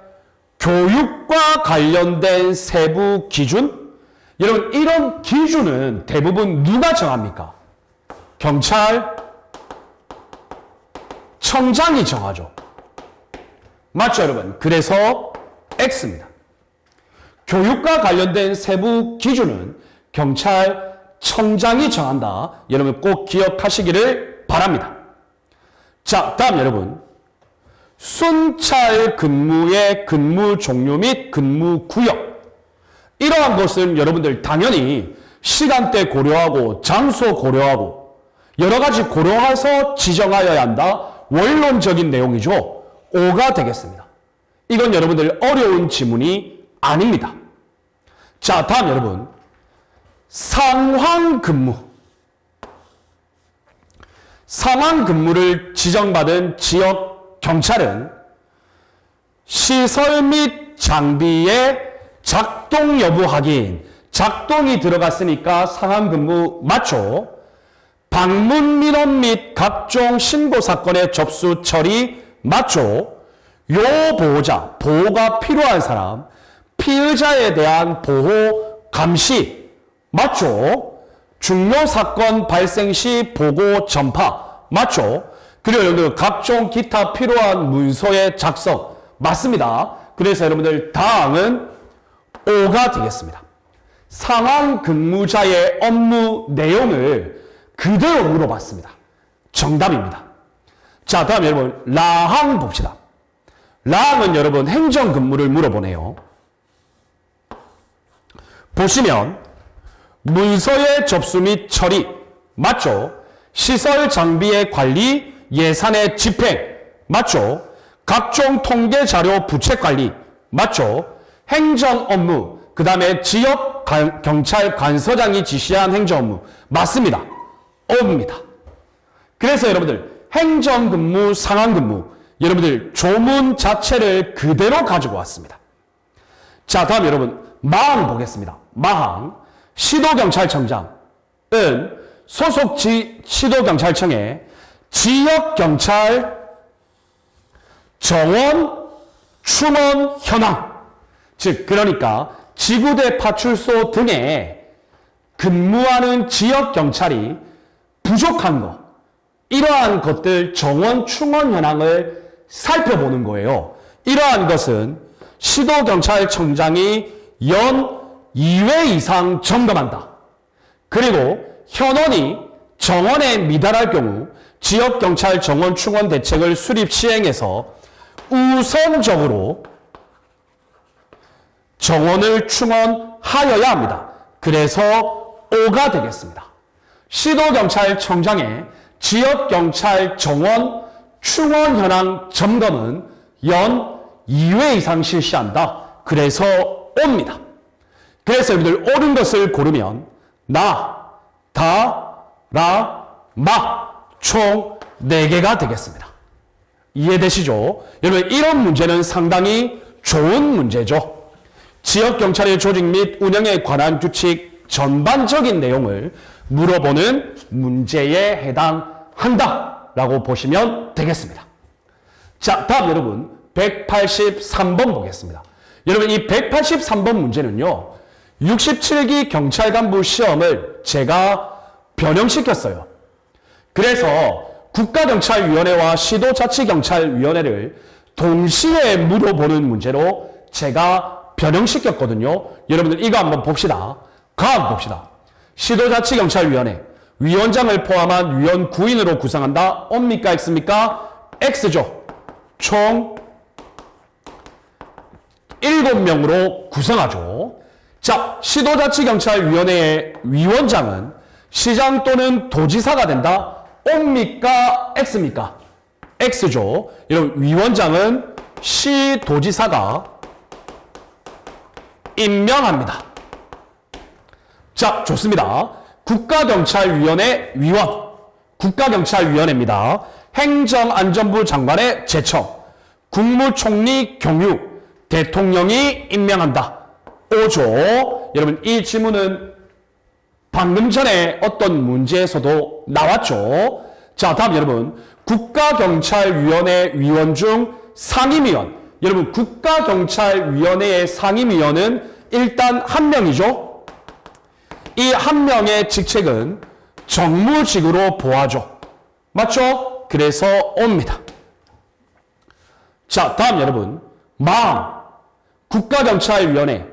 교육과 관련된 세부 기준? 여러분 이런 기준은 대부분 누가 정합니까? 경찰청장이 정하죠. 맞죠 여러분? 그래서 X입니다. 교육과 관련된 세부 기준은 경찰청장이 정한다. 여러분 꼭 기억하시기를 바랍니다. 자, 다음 여러분 순찰 근무의 근무 종류 및 근무 구역 이러한 것은 여러분들 당연히 시간대 고려하고 장소 고려하고 여러 가지 고려해서 지정하여야 한다. 원론적인 내용이죠. 5가 되겠습니다. 이건 여러분들 어려운 지문이 아닙니다. 자, 다음 여러분 상황근무. 상황근무를 지정받은 지역 경찰은 시설 및 장비의 작동 여부 확인. 작동이 들어갔으니까 상황근무 맞죠? 방문 민원 및 각종 신고 사건의 접수 처리 맞죠? 요 보호자, 보호가 필요한 사람, 피의자에 대한 보호 감시 맞죠? 중요 사건 발생 시 보고 전파 맞죠? 그리고 여러분들 각종 기타 필요한 문서의 작성 맞습니다. 그래서 여러분들 다음은 5가 되겠습니다. 상황 근무자의 업무 내용을 그대로 물어봤습니다. 정답입니다. 자, 다음 여러분 라항 봅시다. 라항은 여러분 행정근무를 물어보네요. 보시면 문서의 접수 및 처리 맞죠? 시설 장비의 관리, 예산의 집행 맞죠? 각종 통계 자료 부책 관리 맞죠? 행정 업무, 그 다음에 지역 경찰 관서장이 지시한 행정 업무 맞습니다. 옵니다. 그래서 여러분들 행정근무, 상황근무 여러분들 조문 자체를 그대로 가지고 왔습니다. 자, 다음 여러분 마항 보겠습니다. 마항 시도경찰청장은 소속 시도경찰청의 지역경찰 정원, 충원 현황 즉 그러니까 지구대 파출소 등에 근무하는 지역경찰이 부족한 것 이러한 것들 정원, 충원 현황을 살펴보는 거예요. 이러한 것은 시도경찰청장이 연 2회 이상 점검한다. 그리고 현원이 정원에 미달할 경우 지역경찰 정원 충원 대책을 수립 시행해서 우선적으로 정원을 충원하여야 합니다. 그래서 5가 되겠습니다. 시도경찰청장의 지역경찰 정원 충원 현황 점검은 연 2회 이상 실시한다. 그래서 옵니다. 그래서 여러분들 옳은 것을 고르면 나, 다, 라, 마 총 4개가 되겠습니다. 이해되시죠? 여러분 이런 문제는 상당히 좋은 문제죠. 지역경찰의 조직 및 운영에 관한 규칙 전반적인 내용을 물어보는 문제에 해당한다라고 보시면 되겠습니다. 자, 다음 여러분 183번 보겠습니다. 여러분 이 183번 문제는요. 67기 경찰간부 시험을 제가 변형시켰어요. 그래서 국가경찰위원회와 시도자치경찰위원회를 동시에 물어보는 문제로 제가 변형시켰거든요. 여러분들 이거 한번 봅시다. 가항 봅시다. 시도자치경찰위원회 위원장을 포함한 위원 9인으로 구성한다. O입니까? X입니까? X죠. 총 7명으로 구성하죠. 자, 시도자치경찰위원회의 위원장은 시장 또는 도지사가 된다. O입니까? X입니까? X죠. 여러분 위원장은 시도지사가 임명합니다. 자, 좋습니다. 국가경찰위원회 위원, 국가경찰위원회입니다. 행정안전부 장관의 제청, 국무총리 경유, 대통령이 임명한다. 5조. 여러분 이 질문은 방금 전에 어떤 문제에서도 나왔죠. 자, 다음 여러분 국가경찰위원회 위원 중 상임위원. 여러분 국가경찰위원회의 상임위원은 일단 한 명이죠. 이 한 명의 직책은 정무직으로 보아죠. 맞죠? 그래서 옵니다. 자, 다음 여러분 마항 국가경찰위원회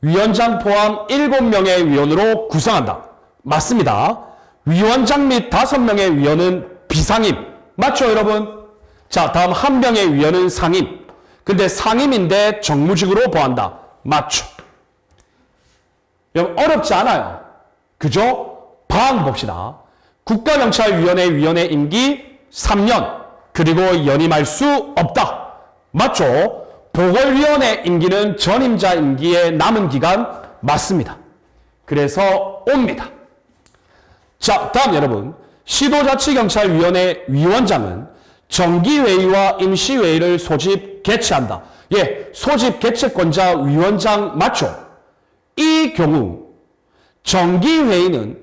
위원장 포함 7명의 위원으로 구성한다. 맞습니다. 위원장 및 5명의 위원은 비상임. 맞죠, 여러분? 자, 다음 1명의 위원은 상임. 근데 상임인데 정무직으로 보한다. 맞죠? 여러분, 어렵지 않아요. 그죠? 방항 봅시다. 국가경찰위원회 위원회 임기 3년. 그리고 연임할 수 없다. 맞죠? 보궐위원회 임기는 전임자 임기의 남은 기간 맞습니다. 그래서 옵니다. 자, 다음 여러분. 시도자치경찰위원회 위원장은 정기회의와 임시회의를 소집 개최한다. 예, 소집 개최권자 위원장 맞죠? 이 경우 정기회의는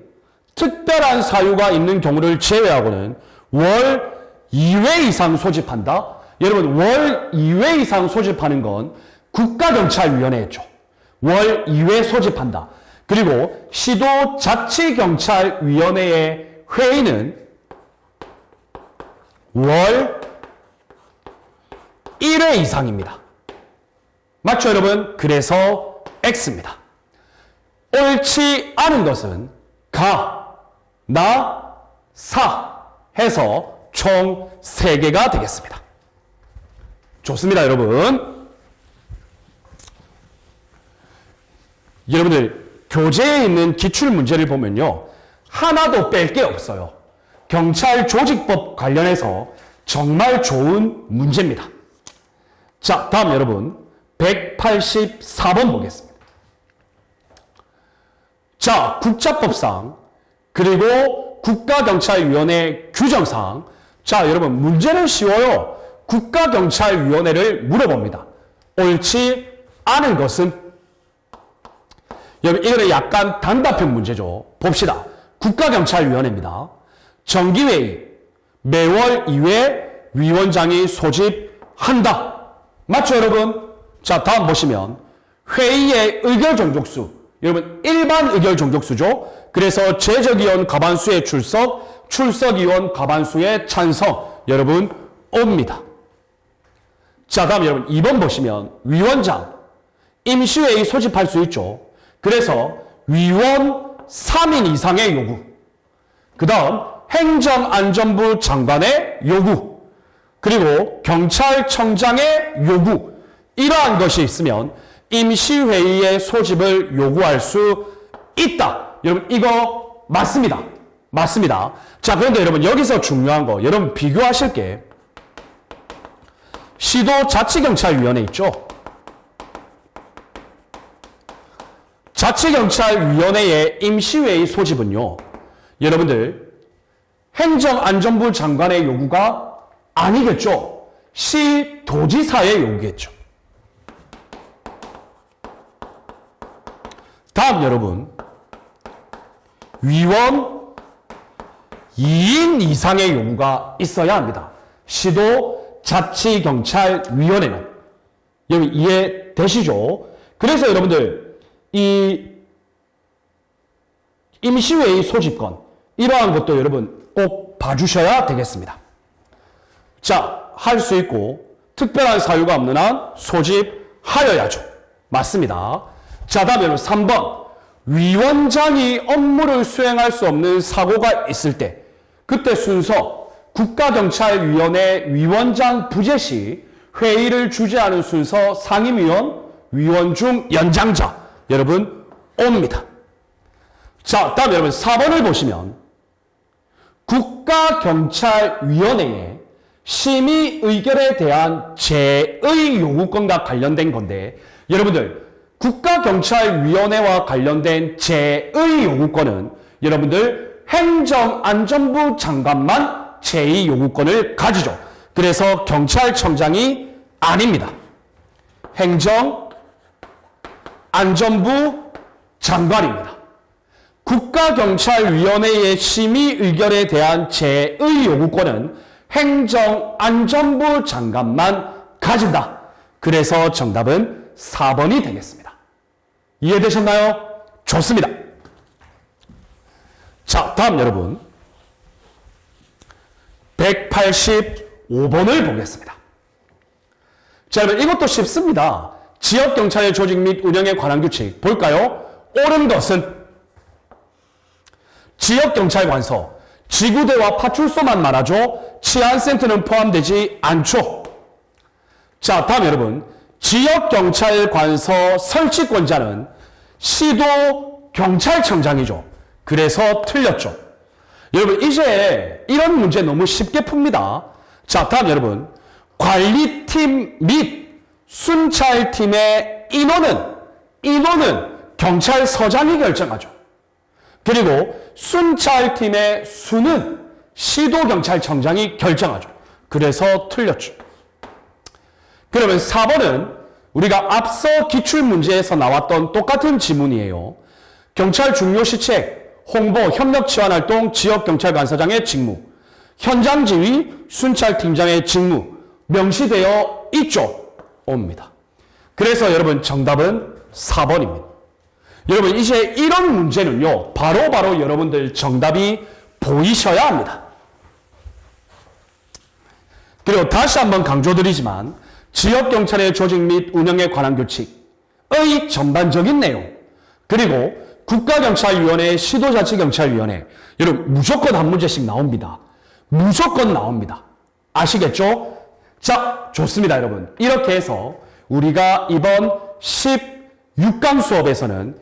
특별한 사유가 있는 경우를 제외하고는 월 2회 이상 소집한다. 여러분, 월 2회 이상 소집하는 건 국가경찰위원회였죠. 월 2회 소집한다. 그리고 시도자치경찰위원회의 회의는 월 1회 이상입니다. 맞죠, 여러분? 그래서 X입니다. 옳지 않은 것은 가, 나, 사 해서 총 3개가 되겠습니다. 좋습니다, 여러분. 여러분들 교재에 있는 기출문제를 보면요. 하나도 뺄 게 없어요. 경찰조직법 관련해서 정말 좋은 문제입니다. 자, 다음 여러분 184번 보겠습니다. 자, 국자법상 그리고 국가경찰위원회 규정상 자, 여러분 문제는 쉬워요. 국가경찰위원회를 물어봅니다. 옳지 않은 것은 여러분 이거는 약간 단답형 문제죠. 봅시다. 국가경찰위원회입니다. 정기회의 매월 2회 위원장이 소집한다. 맞죠, 여러분? 자, 다음 보시면 회의의 의결 종족수. 여러분 일반 의결 종족수죠. 그래서 제적위원 과반수의 출석, 출석위원 과반수의 찬성. 여러분 옵니다. 자, 다음 여러분 2번 보시면 위원장 임시회의 소집할 수 있죠. 그래서 위원 3인 이상의 요구. 그 다음 행정안전부 장관의 요구. 그리고 경찰청장의 요구. 이러한 것이 있으면 임시회의의 소집을 요구할 수 있다. 여러분 이거 맞습니다. 맞습니다. 자, 그런데 여러분 여기서 중요한 거 여러분 비교하실 게 시도자치경찰위원회 있죠. 자치경찰위원회의 임시회의 소집은요. 여러분들 행정안전부 장관의 요구가 아니겠죠. 시도지사의 요구겠죠. 다음 여러분 위원 2인 이상의 요구가 있어야 합니다. 시도자치경찰위원회는 여러분 이해되시죠? 그래서 여러분들 이 임시회의 소집권 이러한 것도 여러분 꼭 봐주셔야 되겠습니다. 자, 할 수 있고 특별한 사유가 없는 한 소집하여야죠. 맞습니다. 자, 다음 여러분 3번 위원장이 업무를 수행할 수 없는 사고가 있을 때 그때 순서 국가경찰위원회 위원장 부재 시 회의를 주재하는 순서 상임위원, 위원 중 연장자 여러분 옵니다. 자, 다음 여러분 4번을 보시면 국가경찰위원회의 심의 의결에 대한 제의 요구권과 관련된 건데 여러분들 국가경찰위원회와 관련된 제의 요구권은 여러분들 행정안전부 장관만 제의 요구권을 가지죠. 그래서 경찰청장이 아닙니다. 행정안전부 장관입니다. 국가경찰위원회의 심의 의결에 대한 제의 요구권은 행정안전부 장관만 가진다. 그래서 정답은 4번이 되겠습니다. 이해되셨나요? 좋습니다. 자, 다음 여러분 185번을 보겠습니다. 자, 여러분 이것도 쉽습니다. 지역경찰의 조직 및 운영에 관한 규칙 볼까요? 옳은 것은 지역경찰관서, 지구대와 파출소만 말하죠. 치안센터는 포함되지 않죠. 자, 다음 여러분 지역경찰관서 설치권자는 시도경찰청장이죠. 그래서 틀렸죠. 여러분 이제 이런 문제 너무 쉽게 풉니다. 자, 다음 여러분 관리팀 및 순찰팀의 인원은 경찰서장이 결정하죠. 그리고 순찰팀의 수는 시도경찰청장이 결정하죠. 그래서 틀렸죠. 그러면 4번은 우리가 앞서 기출문제에서 나왔던 똑같은 지문이에요. 경찰 중요 시책, 홍보, 협력 지원활동, 지역경찰관서장의 직무, 현장 지휘, 순찰팀장의 직무 명시되어 있죠. 옵니다. 그래서 여러분 정답은 4번입니다. 여러분 이제 이런 문제는요. 바로 여러분들 정답이 보이셔야 합니다. 그리고 다시 한번 강조드리지만 지역경찰의 조직 및 운영에 관한 규칙의 전반적인 내용 그리고 국가경찰위원회, 시도자치경찰위원회 여러분 무조건 한 문제씩 나옵니다. 무조건 나옵니다. 아시겠죠? 자, 좋습니다, 여러분. 이렇게 해서 우리가 이번 16강 수업에서는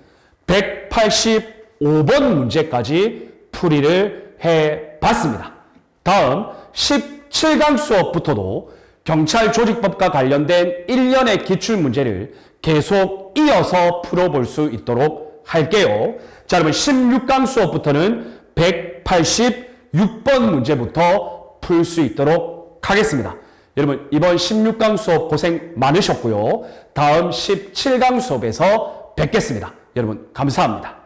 185번 문제까지 풀이를 해봤습니다. 다음 17강 수업부터도 경찰 조직법과 관련된 1년의 기출문제를 계속 이어서 풀어볼 수 있도록 할게요. 자, 여러분 16강 수업부터는 186번 문제부터 풀 수 있도록 하겠습니다. 여러분 이번 16강 수업 고생 많으셨고요. 다음 17강 수업에서 뵙겠습니다. 여러분 감사합니다.